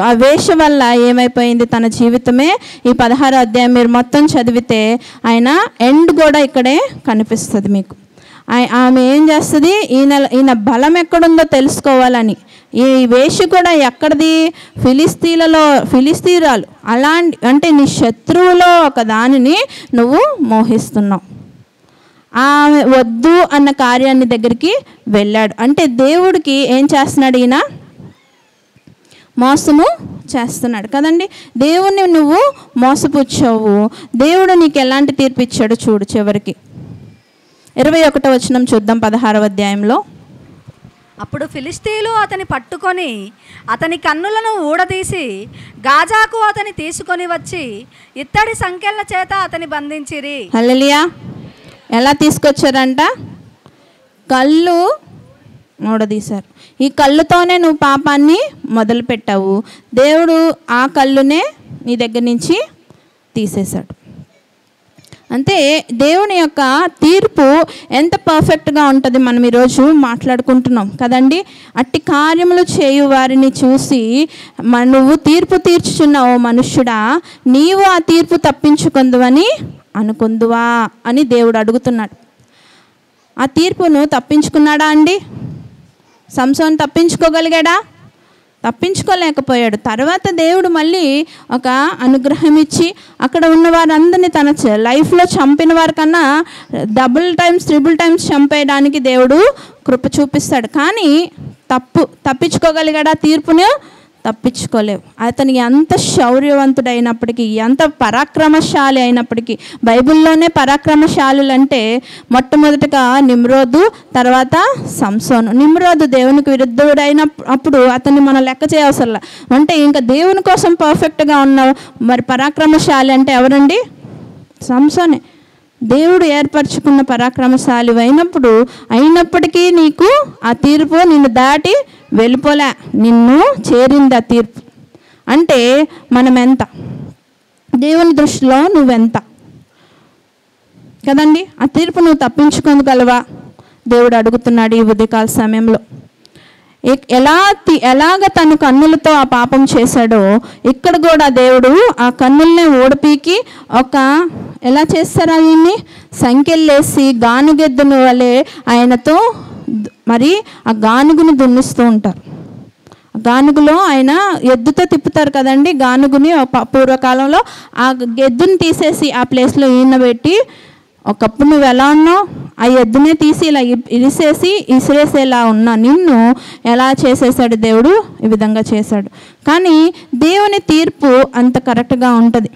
ఆ వేశ్య వల్ల ఏమైపోయింది? తన జీవితమే ఈ 16వ అధ్యాయం మీరు మొత్తం చదివితే ఆయన ఎండ్ కూడా ఇక్కడే కనిపిస్తుంది మీకు. ఆమె ఏం చేస్తుంది? ఈయన ఎక్కడుందో తెలుసుకోవాలని ఈ వేశ్య కూడా ఎక్కడిది? ఫిలిస్తీరాలు. అంటే నీ శత్రువులో ఒక దానిని నువ్వు మోహిస్తున్నావు. ఆమె వద్దు అన్న కార్యాన్ని దగ్గరికి వెళ్ళాడు. అంటే దేవుడికి ఏం చేస్తున్నాడు? ఈయన మోసము చేస్తున్నాడు కదండి. దేవుణ్ణి నువ్వు మోసపుచ్చావు. దేవుడు నీకు ఎలాంటి తీర్పు ఇచ్చాడు చూడు. చివరికి 21వ వచనం చూద్దాం 16వ అధ్యాయంలో. అప్పుడు ఫిలిష్తీయులు అతని పట్టుకొని అతని కన్నులను ఊడదీసి గాజాకు అతని తీసుకొని వచ్చి ఇత్తడి సంకెళ్ళ చేత అతని బంధించిరి. హల్లెలూయా. ఎలా తీసుకొచ్చారంట? కళ్ళు ఊడదీశారు. ఈ కళ్ళుతోనే నువ్వు పాపాన్ని మొదలుపెట్టావు. దేవుడు ఆ కళ్ళునే నీ దగ్గర నుంచి తీసేశాడు. అంటే దేవుని యొక్క తీర్పు ఎంత పర్ఫెక్ట్గా ఉంటుంది మనం ఈరోజు మాట్లాడుకుంటున్నాం కదండి. అట్టి కార్యములు చేయు వారిని చూసి నువ్వు తీర్పు తీర్చుచున్నావు మనుష్యుడా, నీవు ఆ తీర్పు తప్పించుకుందువని అనుకుందువా అని దేవుడు అడుగుతున్నాడు. ఆ తీర్పును తప్పించుకున్నాడా అండి? సంసోను తప్పించుకోగలిగాడా? తప్పించుకోలేకపోయాడు. తర్వాత దేవుడు మళ్ళీ ఒక అనుగ్రహం ఇచ్చి అక్కడ ఉన్న వారందరినీ తన లైఫ్లో చంపిన వారికన్నా ట్రిపుల్ టైమ్స్ చంపేయడానికి దేవుడు కృప చూపిస్తాడు. కానీ తప్పించుకోగలిగాడా? తీర్పును తప్పించుకోలేవు. అతను ఎంత శౌర్యవంతుడైనప్పటికీ, ఎంత పరాక్రమశాలి అయినప్పటికీ, బైబిల్లోనే పరాక్రమశాలులు అంటే మొట్టమొదటిగా నిమ్రోదు, తర్వాత సంసోను. నిమ్రోదు దేవునికి విరుద్ధుడైనప్పుడు అతన్ని మనం లెక్క చేయవసరం. అంటే ఇంకా దేవుని కోసం పర్ఫెక్ట్గా ఉన్న మరి పరాక్రమశాలి అంటే ఎవరండి? సంసోనే. దేవుడు ఏర్పరచుకున్న పరాక్రమశాలి అయినప్పటికీ నీకు ఆ తీర్పు నిన్ను దాటి వెళ్ళిపోలే, నిన్ను చేరింది ఆ తీర్పు. అంటే మనం ఎంత? దేవుని దృష్టిలో నువ్వెంత కదండి. ఆ తీర్పు నువ్వు తప్పించుకోగలవా? దేవుడు అడుగుతున్నాడు ఈ ఉదయకాల సమయంలో. ఎలాగ తన కన్నులతో ఆ పాపం చేశాడో ఇక్కడ కూడా దేవుడు ఆ కన్నుల్ని ఓడిపీకి ఎలా చేస్తారా? దీన్ని సంకెళ్ళేసి గానుగెద్దును వలె ఆయనతో మరి ఆ గానుగుని దున్నిస్తూ ఉంటారు. గానుగులో ఆయన ఎద్దుతో తిప్పుతారు కదండి గానుగుని. పూర్వకాలంలో ఆ ఎద్దుని తీసేసి ఆ ప్లేస్లో ఈయన పెట్టి, ఒకప్పుడు నువ్వు ఎలా ఉన్నావు, ఆ ఎద్దునే తీసి ఇలా ఇసిరేసేలా ఉన్నా నిన్ను ఎలా చేసేసాడు దేవుడు? ఈ విధంగా చేశాడు. కానీ దేవుని తీర్పు అంత కరెక్ట్గా ఉంటుంది.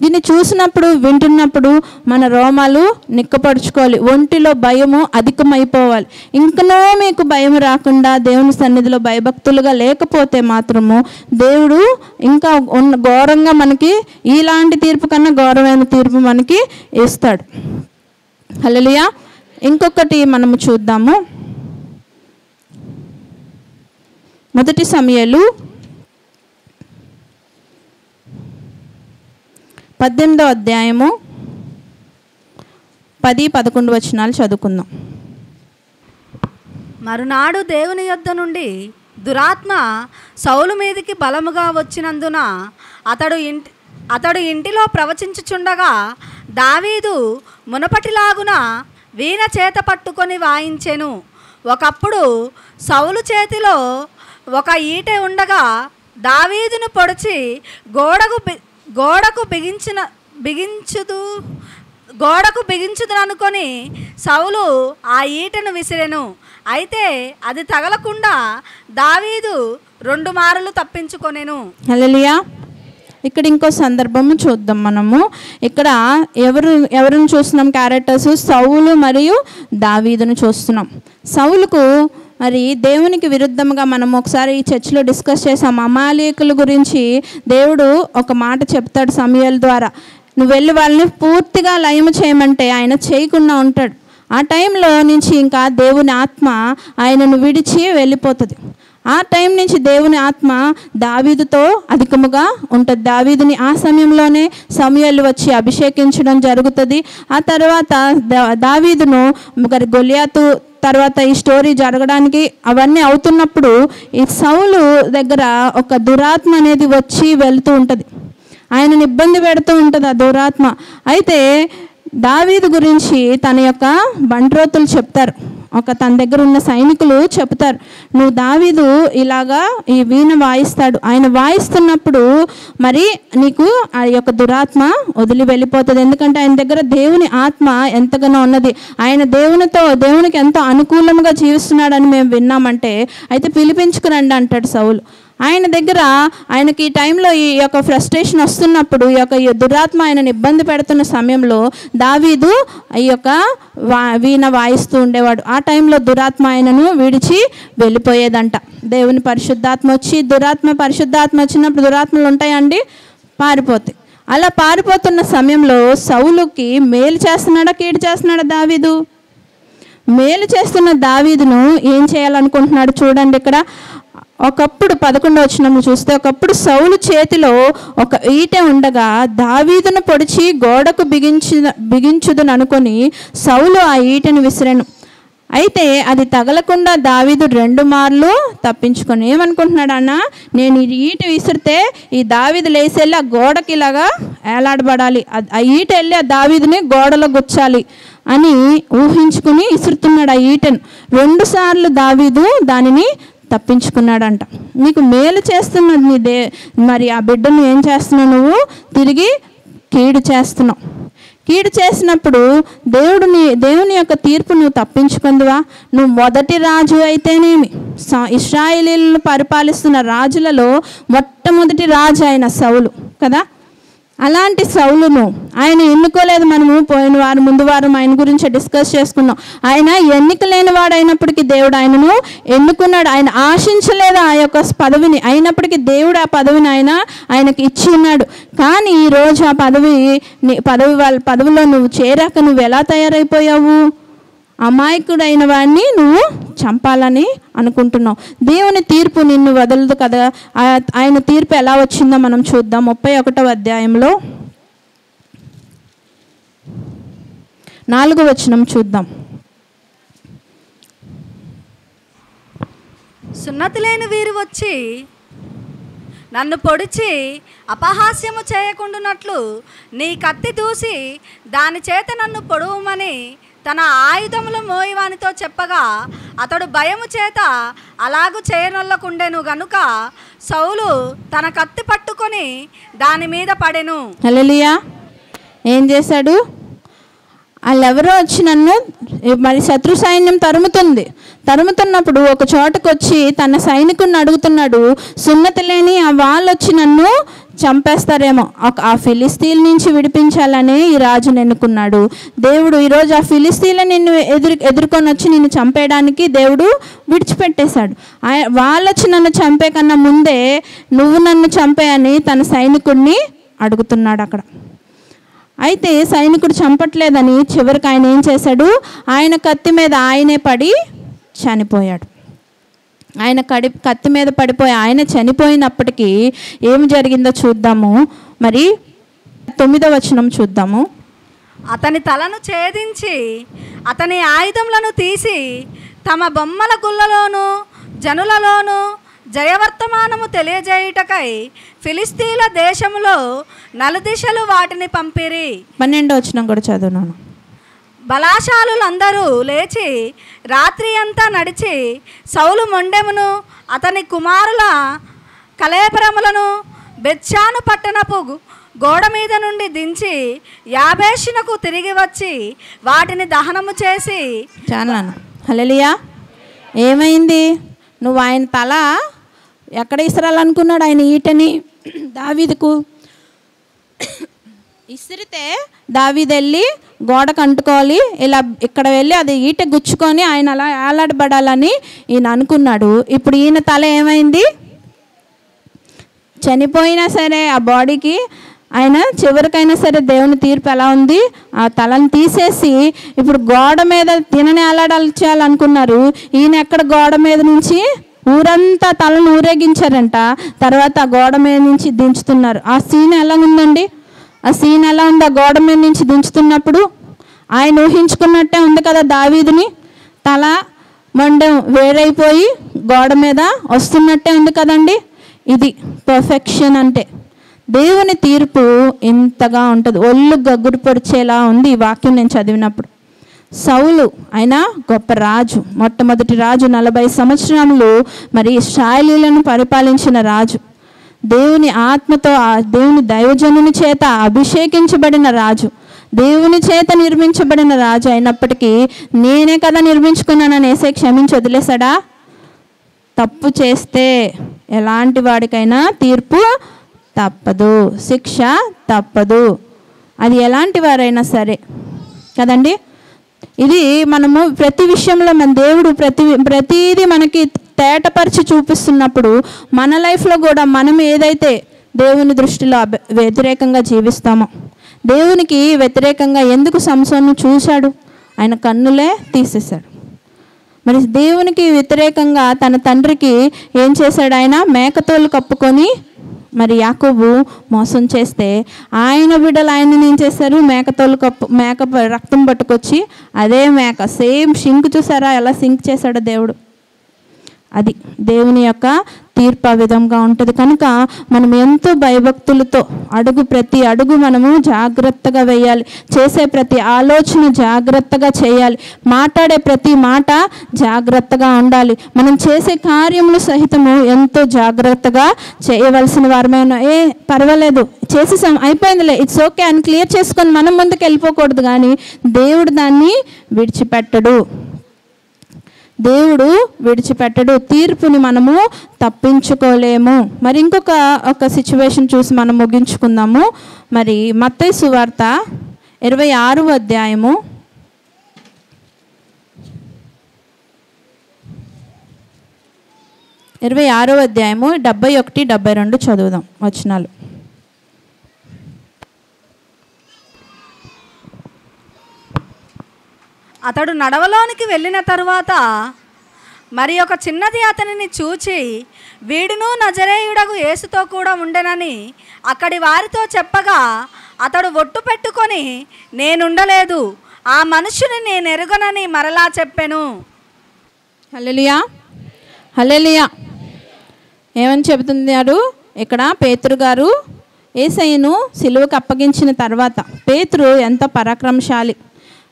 దీన్ని చూసినప్పుడు వింటున్నప్పుడు మన రోమాలు నిక్కపరుచుకోవాలి. ఒంటిలో భయము అధికమైపోవాలి. ఇంకనో మీకు భయం రాకుండా దేవుని సన్నిధిలో భయభక్తులుగా లేకపోతే మాత్రము దేవుడు ఇంకా ఘోరంగా మనకి ఇలాంటి తీర్పు కన్నా ఘోరమైన తీర్పు మనకి ఇస్తాడు. హల్లెలూయా. ఇంకొకటి మనము చూద్దాము. 1 సమూయేలు 18వ అధ్యాయము 10-11 వచనాలు చదువుకుందాం. మరునాడు దేవుని యొద్ద నుండి దురాత్మ సౌలు మీదికి బలముగా వచ్చినందున అతడు ఇంటిలో ప్రవచించుచుండగా దావీదు మునపటిలాగున వీణ చేత పట్టుకొని వాయించెను. ఒకప్పుడు సౌలు చేతిలో ఒక ఈటె ఉండగా దావీదును పొడిచి గోడకు బిగించుదు అనుకొని సౌలు ఆ ఈటెను విసిరెను. అయితే అది తగలకుండా దావీదు 2 మారులు తప్పించుకొనెను. హల్లెలూయా. ఇక్కడ ఇంకో సందర్భము చూద్దాం మనము. ఇక్కడ ఎవరిని చూస్తున్నాం? క్యారెక్టర్స్ సౌలు మరియు దావీదును చూస్తున్నాం. సౌలుకు మరి దేవునికి విరుద్ధంగా మనం ఒకసారి ఈ చర్చిలో డిస్కస్ చేసాం. అమాలేకుల గురించి దేవుడు ఒక మాట చెప్తాడు సమూయేలు ద్వారా. నువ్వు వెళ్ళి వాళ్ళని పూర్తిగా లయము చేయమంటే ఆయన చేయకుండా ఉంటాడు. ఆ టైంలో నుంచి ఇంకా దేవుని ఆత్మ ఆయనను విడిచి వెళ్ళిపోతుంది. ఆ టైం నుంచి దేవుని ఆత్మ దావీదుతో అధికముగా ఉంటుంది. దావీదుని ఆ సమయంలోనే సమూయేలు వచ్చి అభిషేకించడం జరుగుతుంది. ఆ తర్వాత దావీదును గొలియాతు తర్వాత ఈ స్టోరీ జరగడానికి అవన్నీ అవుతున్నప్పుడు ఈ సౌలు దగ్గర ఒక దురాత్మ అనేది వచ్చి వెళ్తూ ఉంటుంది, ఆయనను ఇబ్బంది పెడుతూ ఉంటుంది ఆ దురాత్మ. అయితే దావీదు గురించి తన యొక్క బంట్రోతులు చెప్తారు, తన దగ్గర ఉన్న సైనికులు చెప్తారు, నువ్వు దావీదు ఇలాగా ఈ వీణ వాయిస్తాడు, ఆయన వాయిస్తున్నప్పుడు మరి నీకు ఆ యొక్క దురాత్మ వదిలి వెళ్ళిపోతుంది. ఎందుకంటే ఆయన దగ్గర దేవుని ఆత్మ ఎంతగానో ఉన్నది, ఆయన దేవునికి ఎంతో అనుకూలంగా జీవిస్తున్నాడని మేము విన్నామంటే అయితే పిలిపించుకురండి అంటాడు సౌలు. ఆయన దగ్గర ఆయనకి ఈ టైంలో ఈ యొక్క ఫ్రస్ట్రేషన్ వస్తున్నప్పుడు ఈ దురాత్మ ఆయనను ఇబ్బంది పెడుతున్న సమయంలో దావీదు ఈ యొక్క వీణ వాయిస్తూ ఉండేవాడు. ఆ టైంలో దురాత్మ ఆయనను విడిచి వెళ్ళిపోయేదంట. దేవుని పరిశుద్ధాత్మ వచ్చి పరిశుద్ధాత్మ వచ్చినప్పుడు దురాత్మలు ఉంటాయండి, పారిపోతాయి. అలా పారిపోతున్న సమయంలో సౌలుకి మేలు చేస్తున్నాడా కీడు చేస్తున్నాడా? దావీదు మేలు చేస్తున్న దావీదును ఏం చేయాలనుకుంటున్నాడు చూడండి. ఇక్కడ ఒకప్పుడు 11వ వచనంలో చూస్తే, ఒకప్పుడు సౌలు చేతిలో ఒక ఈటె ఉండగా దావీదును పొడిచి గోడకు బిగించుదును అనుకొని సౌలు ఆ ఈటెను విసిరెను. అయితే అది తగలకుండా దావీదు 2 మార్లు తప్పించుకొని ఏమనుకుంటున్నాడు అన్న, నేను ఈ ఈట విసిరితే ఈ దావీదు లేచెళ్ళి ఆ గోడకి ఇలాగా ఏలాడబడాలి, ఆ ఈట వెళ్ళి ఆ దావీదుని గోడలో గుచ్చాలి అని ఊహించుకుని విసురుతున్నాడు ఆ ఈటెను. 2 సార్లు దావీదు దానిని తప్పించుకున్నాడంట. నీకు మేలు చేస్తున్నది మరి ఆ బిడ్డను ఏం చేస్తున్నావు? నువ్వు తిరిగి కీడు చేస్తున్నావు. కీడు చేసినప్పుడు దేవుని యొక్క తీర్పు నువ్వు తప్పించుకుందువా? నువ్వు మొదటి రాజు అయితేనేమి, ఇశ్రాయేలీయులను పరిపాలిస్తున్న రాజులలో మొట్టమొదటి రాజు ఆయన సౌలు కదా. అలాంటి సౌలును ఆయన ఎన్నుకోలేదు. మనము ముందు వారం ఆయన గురించి డిస్కస్ చేసుకున్నాం. ఆయన ఎన్నిక లేని వాడు అయినప్పటికీ దేవుడు ఆయనను ఎన్నుకున్నాడు. ఆయన ఆశించలేదు ఆ యొక్క పదవిని, అయినప్పటికీ దేవుడు ఆ పదవిని ఆయనకి ఇచ్చి ఉన్నాడు. కానీ ఈరోజు ఆ పదవిలో నువ్వు చేరాక నువ్వు ఎలా తయారైపోయావు? అమాయకుడైన వాడిని నువ్వు చంపాలని అనుకుంటున్నావు. దేవుని తీర్పు నిన్ను వదలదు కదా. ఆయన తీర్పు ఎలా వచ్చిందో మనం చూద్దాం. 31వ అధ్యాయంలో 4వ వచనం చూద్దాం. సున్నతి లేని వీరు వచ్చి నన్ను పొడిచి అపహాస్యము చేయకుండానట్లు నీ కత్తి దూసి దాని చేత నన్ను పొడవుమని తన ఆయుధములు మోయవానితో చెప్పగా అతడు భయము చేత అలాగూ చేయనొల్లకుండెను గనుక సౌలు తన కత్తి పట్టుకొని దాని మీద పడెను. హల్లెలూయా. ఏం చేశాడు? వాళ్ళెవరో వచ్చి నన్ను మరి శత్రు సైన్యం తరుముతున్నప్పుడు ఒక చోటకు వచ్చి తన సైనికుడిని అడుగుతున్నాడు, సున్నతి లేని ఆ వాళ్ళు వచ్చి నన్ను చంపేస్తారేమో, ఆ ఫిలిస్తీన్ల నుంచి విడిపించాలని ఈ రాజును ఎన్నుకున్నాడు దేవుడు. ఈరోజు ఆ ఫిలిస్తీన్లను నిన్ను ఎదుర్కొని వచ్చి నిన్ను చంపేయడానికి దేవుడు విడిచిపెట్టేశాడు. వాళ్ళు వచ్చి నన్ను చంపే కన్నా ముందే నువ్వు నన్ను చంపేయని తన సైనికుడిని అడుగుతున్నాడు అక్కడ. అయితే సైనికుడు చంపట్లేదని చివరికి ఆయన ఏం చేశాడు? ఆయన కత్తి మీద ఆయనే పడి చనిపోయాడు. ఆయన కత్తి మీద పడిపోయి ఆయన చనిపోయినప్పటికీ ఏం జరిగిందో చూద్దాము. మరి 9వ వచనం చూద్దాము. అతని తలను ఛేదించి అతని ఆయుధములను తీసి తమ బొమ్మల గుళ్ళలోను జనులలోను జయవర్తమానము తెలియజేయుటకై ఫిలిస్తీన్ల దేశములో నలుదిశలు వాటిని పంపిరి. 12వ వచనం కూడా చదువునాను. బలాశాలులందరూ లేచి రాత్రి అంతా నడిచి సౌలు మొండెమును అతని కుమారుల కళేబరములను బెత్షాను పట్టణపు గోడ మీద నుండి దించి యాబేషునకు తిరిగి వచ్చి వాటిని దహనము చేసి. చాలాను. హల్లెలూయా. ఏమైంది? నువ్వు ఆయన తల ఎక్కడ ఇసరాలనుకున్నాడు? ఆయన ఈటని దావీదుకు ఇసిరితే దావీదు వెళ్ళి గోడకు అంటుకోవాలి, ఇలా ఇక్కడ వెళ్ళి అది ఈట గుచ్చుకొని ఆయన అలా ఏలాడబడాలని ఈయన అనుకున్నాడు. ఇప్పుడు ఈయన తల ఏమైంది? చనిపోయినా సరే ఆ బాడీకి ఆయన చివరికైనా సరే దేవుని తీర్పు ఎలా ఉంది? ఆ తలను తీసేసి ఇప్పుడు గోడ మీద తినని ఏలాడాలి చేయాలనుకున్నారు. ఈయన ఎక్కడ గోడ మీద నుంచి ఊరంతా తలను ఊరేగించారంట. తర్వాత ఆ గోడ మీద నుంచి దించుతున్నారు. ఆ సీన్ ఎలా ఉందండి? ఆ సీన్ ఎలా ఉంది? ఆ గోడ మీద నుంచి దించుతున్నప్పుడు ఆయన ఊహించుకున్నట్టే ఉంది కదా. దావీదుని తల మండం వేరైపోయి గోడ మీద వస్తున్నట్టే ఉంది కదండి. ఇది పర్ఫెక్షన్ అంటే. దేవుని తీర్పు ఇంతగా ఉంటుంది. ఒళ్ళు గగ్గురు పొడిచేలా ఉంది ఈ వాక్యం నేను చదివినప్పుడు. సౌలు ఆయన గొప్ప రాజు, మొట్టమొదటి రాజు, 40 సంవత్సరములు మరి ఇశ్రాయేలీయులను పరిపాలించిన రాజు, దేవుని ఆత్మతో దేవుని దైవజనుని చేత అభిషేకించబడిన రాజు, దేవుని చేత నిర్మించబడిన రాజు అయినప్పటికీ నేనే కదా నిర్మించుకున్నానని యేసయ్య క్షమించి వదిలేశాడా? తప్పు చేస్తే ఎలాంటి వాడికైనా తీర్పు తప్పదు, శిక్ష తప్పదు. అది ఎలాంటి వారైనా సరే కదండి. ఇది మనము ప్రతి విషయంలో మన దేవుడు ప్రతిదీ మనకి తేటపరిచి చూపిస్తున్నప్పుడు మన లైఫ్లో కూడా మనం ఏదైతే దేవుని దృష్టిలో వ్యతిరేకంగా జీవిస్తామో, దేవునికి వ్యతిరేకంగా ఎందుకు సంసోను చూశాడు? ఆయన కన్నులే తీసేశాడు. మరి దేవునికి వ్యతిరేకంగా తన తండ్రికి ఏం చేశాడు? ఆయన మేకతోలు కప్పుకొని మరి యాకోబు మోసం చేస్తే ఆయన బిడ్డలు ఆయనని ఏం చేశారు? మేకతోలు మేక రక్తం పట్టుకొచ్చి అదే మేక సేమ్ సింక్ చూసారా ఎలా సింక్ చేశాడో దేవుడు. అది దేవుని యొక్క తీర్పు ఆ విధంగా ఉంటుంది. కనుక మనం ఎంతో భయభక్తులతో ప్రతి అడుగు మనము జాగ్రత్తగా వేయాలి. చేసే ప్రతి ఆలోచన జాగ్రత్తగా చేయాలి. మాట్లాడే ప్రతి మాట జాగ్రత్తగా ఉండాలి. మనం చేసే కార్యములు సహితము ఎంతో జాగ్రత్తగా చేయవలసిన వారమైన పర్వాలేదు చేసేసాం అయిపోయిందిలే ఇట్స్ ఓకే అని క్లియర్ చేసుకొని మనం ముందుకు వెళ్ళిపోకూడదు. కానీ దేవుడు దాన్ని విడిచిపెట్టడు. దేవుడు విడిచిపెట్టడు. తీర్పుని మనము తప్పించుకోలేము. మరి ఇంకొక సిచ్యువేషన్ చూసి మనం ముగించుకుందాము. మరి మత్తయి సువార్త 26వ అధ్యాయము 71-72 చదువుదాం వచనాలు. అతడు నడవలోనికి వెళ్ళిన తరువాత మరి ఒక చిన్నది అతనిని చూచి వీడును నజరేయుడగు యేసుతో కూడా ఉండెనని అక్కడి వారితో చెప్పగా అతడు ఒట్టు పెట్టుకొని నేనుండలేదు, ఆ మనుషుని నేను ఎరుగనని మరలా చెప్పెను. హల్లెలూయా, హల్లెలూయా. ఏమని చెబుతున్నారు ఇక్కడ? పేతురు గారు యేసయ్యను సిలువకు అప్పగించిన తర్వాత పేతురు ఎంత పరాక్రమశాలి.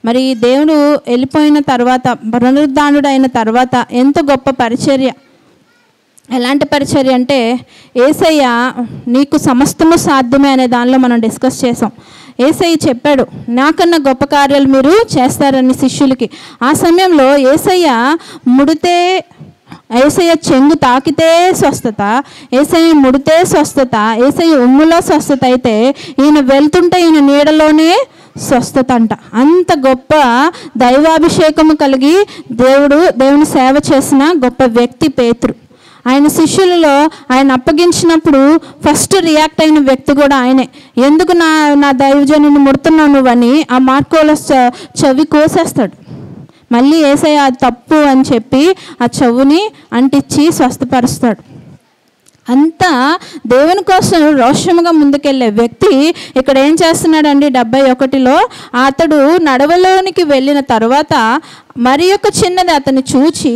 మరి దేవుడు వెళ్ళిపోయిన తర్వాత పునరుద్ధానుడైన తర్వాత ఎంత గొప్ప పరిచర్య. ఎలాంటి పరిచర్య అంటే యేసయ్య నీకు సమస్తము సాధ్యమే అనే దానిలో మనం డిస్కస్ చేసాం. యేసయ్య చెప్పాడు నాకన్నా గొప్ప కార్యాలు మీరు చేస్తారని శిష్యులకి. ఆ సమయంలో యేసయ్య యేసయ్య చెంగు తాకితే స్వస్థత, యేసయ్య ముడితే స్వస్థత, యేసయ్య ఉమ్ములో స్వస్థత అయితే ఈయన వెళ్తుంటే ఈయన నీడలోనే స్వస్థత అంట. అంత గొప్ప దైవాభిషేకము కలిగి దేవుని సేవ చేసిన గొప్ప వ్యక్తి పేతురు. ఆయన శిష్యులలో ఆయన అప్పగించినప్పుడు ఫస్ట్ రియాక్ట్ అయిన వ్యక్తి కూడా ఆయనే. ఎందుకు నా దైవజనుని ముడుతున్నావు నువ్వని ఆ మార్కోల చెవి కోసేస్తాడు. మళ్ళీ యేసయ్య అది తప్పు అని చెప్పి ఆ చెవుని అంటించి స్వస్థపరుస్తాడు. అంతా దేవుని కోసం రోషముగా ముందుకెళ్ళే వ్యక్తి ఇక్కడ ఏం చేస్తున్నాడండి? 71లో అతడు నడవలోనికి వెళ్ళిన తర్వాత మరి ఒక చిన్నది అతన్ని చూచి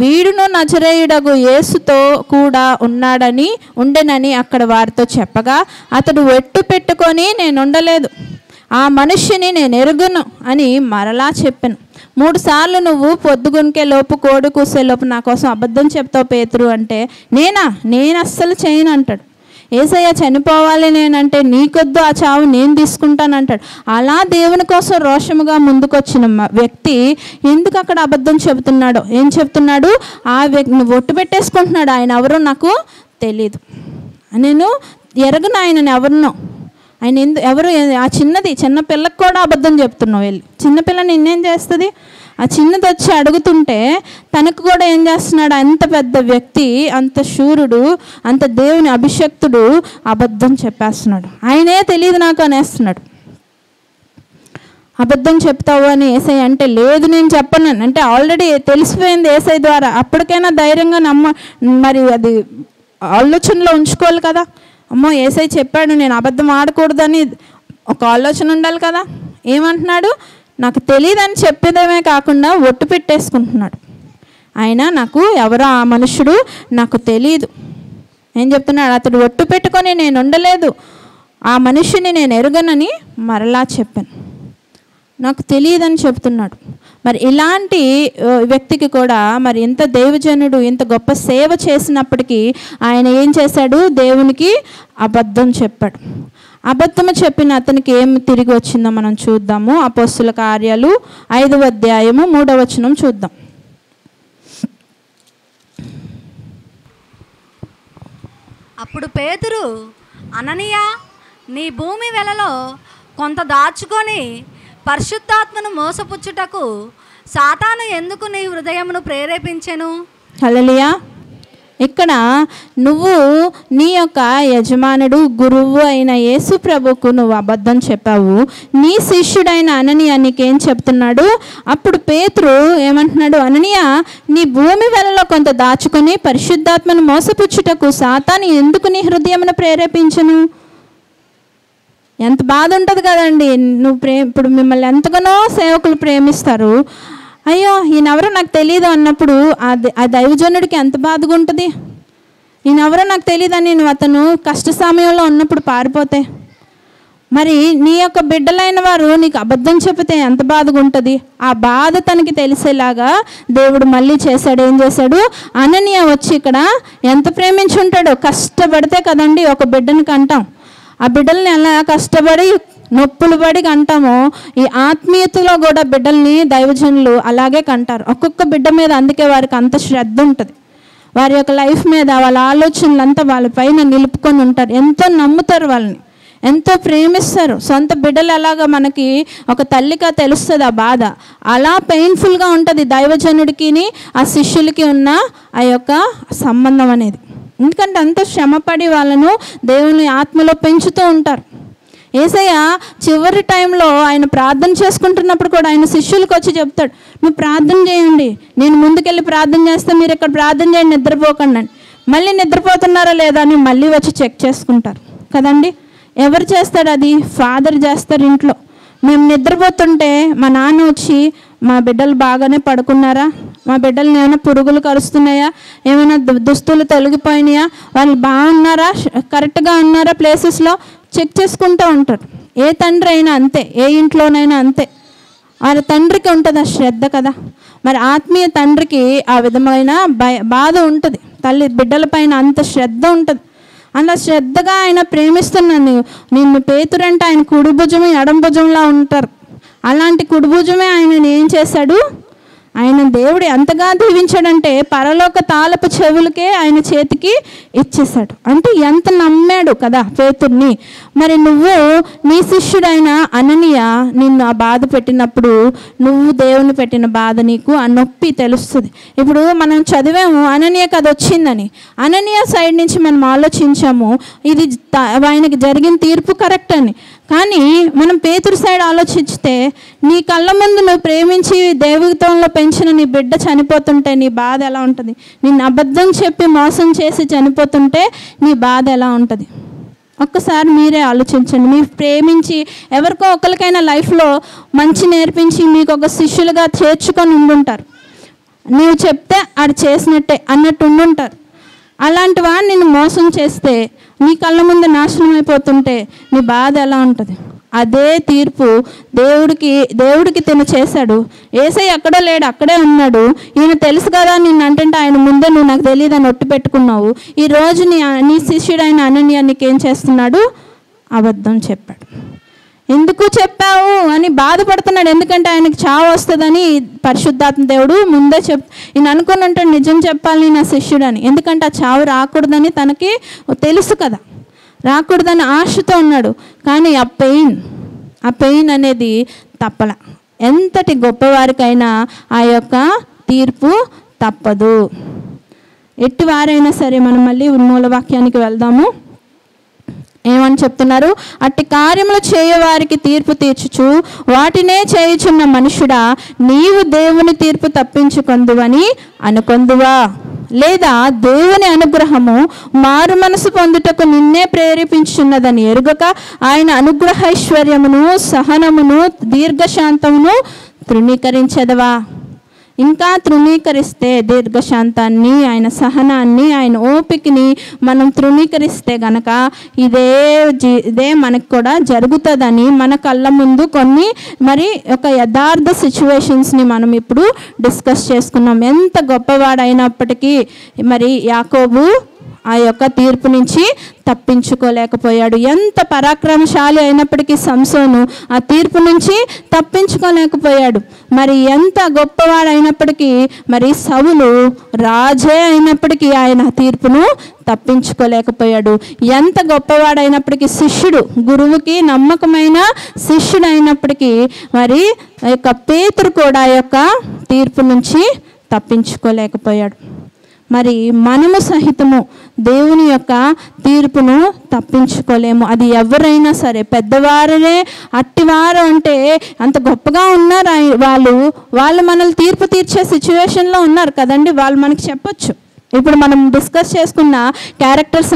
వీడును నజరేయుడగు యేసుతో కూడా ఉండెనని అక్కడ వారితో చెప్పగా అతడు ఒట్టు పెట్టుకొని నేను ఉండలేదు, ఆ మనిషిని నేను ఎరుగును అని మరలా చెప్పాను. 3 సార్లు నువ్వు పొద్దుగునికే లోపు కోడి కూసే లోపు నా కోసం అబద్ధం చెప్తావు పేతురు అంటే నేను అస్సలు చేయను అంటాడు. యేసయ్య చనిపోవాలి నేనంటే నీకొద్దు ఆ చావు నేను తీసుకుంటానంటాడు. అలా దేవుని కోసం రోషముగా ముందుకొచ్చిన వ్యక్తి ఎందుకు అక్కడ అబద్ధం చెబుతున్నాడో? ఏం చెప్తున్నాడు? ఆ వ్యక్తి ఒట్టు పెట్టేసుకుంటున్నాడు, ఆయన ఎవరో నాకు తెలీదు, నేను ఎరగను ఆయనని ఎవరినో. ఆయన ఎవరు? ఆ చిన్న పిల్లకి కూడా అబద్ధం చెప్తున్నావు. వెళ్ళి చిన్నపిల్ల నిన్నేం చేస్తుంది? ఆ చిన్నది వచ్చి అడుగుతుంటే తనకు కూడా ఏం చేస్తున్నాడు? అంత పెద్ద వ్యక్తి, అంత శూరుడు, అంత దేవుని అభిషక్తుడు అబద్ధం చెప్పేస్తున్నాడు. ఆయనే తెలియదు నాకు అనేస్తున్నాడు. అబద్ధం చెప్తావు అని యేసయ్య అంటే, లేదు నేను చెప్పను అంటే ఆల్రెడీ తెలిసిపోయింది యేసయ్య ద్వారా. అప్పటికైనా ధైర్యంగా మరి అది ఆలోచనలో ఉంచుకోవాలి కదా. అమ్మో యేసయ్య చెప్పాడు నేను అబద్ధం ఆడకూడదని ఒక ఆలోచన ఉండాలి కదా. ఏమంటున్నాడు, నాకు తెలియదని చెప్పేదేమే కాకుండా ఒట్టు పెట్టేసుకుంటున్నాడు. ఆయన నాకు ఎవరో ఆ మనుషుడు నాకు తెలియదు ఏం చెప్తున్నాడు, అతడు ఒట్టు పెట్టుకొని నేను ఉండలేదు, ఆ మనిషిని నేను ఎరుగనని మరలా చెప్పాను, నాకు తెలియదని చెప్తున్నాడు. మరి ఇలాంటి వ్యక్తికి కూడా మరి ఇంత దైవజనుడు ఇంత గొప్ప సేవ చేసినప్పటికీ ఆయన ఏం చేశాడు, దేవునికి అబద్ధం చెప్పాడు. అబద్ధము చెప్పిన అతనికి ఏం తిరిగి వచ్చిందో మనం చూద్దాము. అపోస్తుల కార్యాలు 5వ అధ్యాయము 3వ వచనం చూద్దాం. అప్పుడు పేతురు, అననీయా, నీ భూమి వెలలో కొంత దాచుకొని పరిశుద్ధాత్మను మోసపుచ్చుటకు సాతాను ఎందుకు నీ హృదయమును ప్రేరేపించెను? హల్లెలూయా. ఇక్కడ నువ్వు నీ యొక్క యజమానుడు గురువు అయిన యేసు ప్రభుకు నువ్వు అబద్ధం చెప్పావు. నీ శిష్యుడైన అననీయ నీకేం చెప్తున్నాడు? అప్పుడు పేతురు ఏమంటున్నాడు, అననీయ, నీ భూమి వెలలో కొంత దాచుకొని పరిశుద్ధాత్మను మోసపుచ్చుటకు సాతాను ఎందుకు నీ హృదయమును ప్రేరేపించను? ఎంత బాధ ఉంటుంది కదండి. నువ్వు ఇప్పుడు మిమ్మల్ని ఎంతగానో సేవకులు ప్రేమిస్తారు, అయ్యో ఈయనెవరో నాకు తెలియదు అన్నప్పుడు ఆ దైవజనుడికి ఎంత బాధగా ఉంటుంది. ఈయనెవరో నాకు తెలియదని నువ్వు అతను కష్ట సమయంలో ఉన్నప్పుడు పారిపోతే, మరి నీ యొక్క బిడ్డలైన వారు నీకు అబద్ధం చెబితే ఎంత బాధగా ఉంటుంది. ఆ బాధ తనకి తెలిసేలాగా దేవుడు మళ్ళీ చేశాడు. ఏం చేశాడు, అననీయ వచ్చి ఇక్కడ ఎంత ప్రేమించి ఉంటాడో. కష్టపడితే కదండి ఒక బిడ్డని కంటాం. ఆ బిడ్డల్ని ఎలా కష్టపడి నొప్పులు పడి కంటామో, ఈ ఆత్మీయతలో కూడా బిడ్డల్ని దైవజనులు అలాగే కంటారు. ఒక్కొక్క బిడ్డ మీద అందుకే వారికి అంత శ్రద్ధ ఉంటుంది. వారి యొక్క లైఫ్ మీద వాళ్ళ ఆలోచనలంతా వాళ్ళ పైన నిలుపుకొని ఉంటారు. ఎంతో నమ్ముతారు, వాళ్ళని ఎంతో ప్రేమిస్తారు. సొంత బిడ్డలు ఎలాగా మనకి ఒక తల్లిగా తెలుస్తుంది ఆ బాధ, అలా పెయిన్ఫుల్గా ఉంటుంది దైవజనుడికి ఆ శిష్యులకి ఉన్న ఆ యొక్క సంబంధం అనేది. ఎందుకంటే అంత శ్రమపడి వాళ్ళను దేవుని ఆత్మలో పెంచుతూ ఉంటారు. యేసయ్య చివరి టైంలో ఆయన ప్రార్థన చేసుకుంటున్నప్పుడు కూడా ఆయన శిష్యులకు వచ్చి చెప్తాడు, నువ్వు ప్రార్థన చేయండి, నేను ముందుకెళ్ళి ప్రార్థన చేస్తే మీరు ఇక్కడ ప్రార్థన చేయండి, నిద్రపోకండి అని. మళ్ళీ నిద్రపోతున్నారా లేదా అని మళ్ళీ వచ్చి చెక్ చేసుకుంటారు కదండి. ఎవరు చేస్తాడు అది? ఫాదర్ చేస్తారు ఇంట్లో. మేము నిద్రపోతుంటే మా నాన్న వచ్చి, మా బిడ్డలు బాగానే పడుకున్నారా, మా బిడ్డలు ఏమైనా పురుగులు కరుస్తున్నాయా, ఏమైనా దుస్తులు తొలగిపోయినాయా, వాళ్ళు బాగున్నారా, కరెక్ట్గా ఉన్నారా ప్లేసెస్లో చెక్ చేసుకుంటూ ఉంటారు. ఏ తండ్రి అయినా అంతే, ఏ ఇంట్లోనైనా అంతే. వాళ్ళ తండ్రికి ఉంటుంది ఆ శ్రద్ధ కదా. మరి ఆత్మీయ తండ్రికి ఆ విధమైన బాధ ఉంటుంది. తల్లి బిడ్డల పైన అంత శ్రద్ధ ఉంటుంది. అలా శ్రద్ధగా ఆయన ప్రేమిస్తున్నాను నిన్ను. పేతురంటే ఆయన కుడి భుజము ఎడం భుజంలా ఉంటారు. అలాంటి కుడి భుజమే ఆయన ఏం చేశాడు, ఆయన దేవుడు ఎంతగా దీవించాడంటే పరలోక తాళపు చెవులకే ఆయన చేతికి ఇచ్చేశాడు. అంటే ఎంత నమ్మాడు కదా పేతుర్ని. మరి నువ్వు నీ శిష్యుడైన అననీయ నిన్ను ఆ బాధ పెట్టినప్పుడు నువ్వు దేవుని పెట్టిన బాధ నీకు ఆ నొప్పి తెలుస్తుంది. ఇప్పుడు మనం చదివాము అననీయకు అది వచ్చిందని. అననీయ సైడ్ నుంచి మనం ఆలోచించాము ఇది ఆయనకి జరిగిన తీర్పు కరెక్ట్ అని. కానీ మనం పేతురు సైడ్ ఆలోచిస్తే, నీ కళ్ళ ముందు నువ్వు ప్రేమించి దైవత్వంలో పెంచిన నీ బిడ్డ చనిపోతుంటే నీ బాధ ఎలా ఉంటుంది? నిన్ను అబద్ధం చెప్పి మోసం చేసి చనిపోతుంటే నీ బాధ ఎలా ఉంటుంది? ఒక్కసారి మీరే ఆలోచించండి. మీరు ప్రేమించి ఎవరికో ఒకరికైనా లైఫ్లో మంచి నేర్పించి మీకు ఒక శిష్యులుగా చేర్చుకొని ఉండుంటారు. నీవు చెప్తే అది చేసినట్టే అన్నట్టు ఉండుంటారు. అలాంటి వాడు నిన్ను మోసం చేస్తే నీ కళ్ళ ముందు నాశనం అయిపోతుంటే నీ బాధ ఎలా ఉంటుంది? అదే తీర్పు దేవుడికి తిను చేశాడు. యేసయ్య ఎక్కడో లేడు, అక్కడే ఉన్నాడు. ఈయన తెలుసు కదా నిన్ను అంటే ఆయన ముందే నువ్వు నాకు తెలియదని ఒట్టు పెట్టుకున్నావు. ఈరోజు నీ శిష్యుడైన అననీయ నీకేం చేస్తున్నాడు? అబద్ధం చెప్పాడు. ఎందుకు చెప్పావు అని బాధపడుతున్నాడు. ఎందుకంటే ఆయనకి చావు వస్తుందని పరిశుద్ధాత్మ దేవుడు ముందే ఈయన అనుకుని ఉంటాడు నిజం చెప్పాలి నా శిష్యుడని. ఎందుకంటే ఆ చావు రాకూడదని తనకి తెలుసు కదా, రాకూడదని ఆశతో ఉన్నాడు. కానీ ఆ పెయిన్ అనేది తప్పల. ఎంతటి గొప్పవారికైనా ఆ యొక్క తీర్పు తప్పదు. ఎట్టి వారైనా సరే మనం మళ్ళీ మూలవాక్యానికి వెళ్దాము. ఏమని చెప్తున్నారు? అట్టి కార్యములు చేయవారికి తీర్పు తీర్చుచు వాటినే చేయుచున్న మనుషుడా, నీవు దేవుని తీర్పు తప్పించుకొందువని అనుకొందువా? లేదా దేవుని అనుగ్రహము మారు మనసు పొందుటకు నిన్నే ప్రేరేపించున్నదని ఎరుగక ఆయన అనుగ్రహైశ్వర్యమును సహనమును దీర్ఘశాంతమును తృణీకరించదవా? ఇంకా తృణీకరిస్తే దీర్ఘశాంతాన్ని, ఆయన సహనాన్ని, ఆయన ఓపికని మనం తృణీకరిస్తే గనక ఇదే మనకు కూడా జరుగుతుందని మన కళ్ళ ముందు కొన్ని ఒక యథార్థ సిచ్యువేషన్స్ని మనం ఇప్పుడు డిస్కస్ చేసుకున్నాం. ఎంత గొప్పవాడైనప్పటికీ యాకోబు ఆ యొక్క తీర్పు నుంచి తప్పించుకోలేకపోయాడు. ఎంత పరాక్రమశాలి అయినప్పటికీ సంసోను ఆ తీర్పు నుంచి తప్పించుకోలేకపోయాడు. ఎంత గొప్పవాడైనప్పటికీ సౌలు రాజే అయినప్పటికీ ఆయన తీర్పును తప్పించుకోలేకపోయాడు. ఎంత గొప్పవాడైనప్పటికీ శిష్యుడు, గురువుకి నమ్మకమైన శిష్యుడు అయినప్పటికీ యొక్క పేతురు కూడా ఆ యొక్క తీర్పు నుంచి తప్పించుకోలేకపోయాడు. మనము సహితము దేవుని యొక్క తీర్పును తప్పించుకోలేము. అది ఎవరైనా సరే, పెద్దవారే అట్టివారు అంటే అంత గొప్పగా ఉన్నారు వాళ్ళు మనల్ని తీర్పు తీర్చే సిచ్యువేషన్లో ఉన్నారు కదండి. వాళ్ళు మనకి చెప్పొచ్చు. ఇప్పుడు మనం డిస్కస్ చేసుకున్న క్యారెక్టర్స్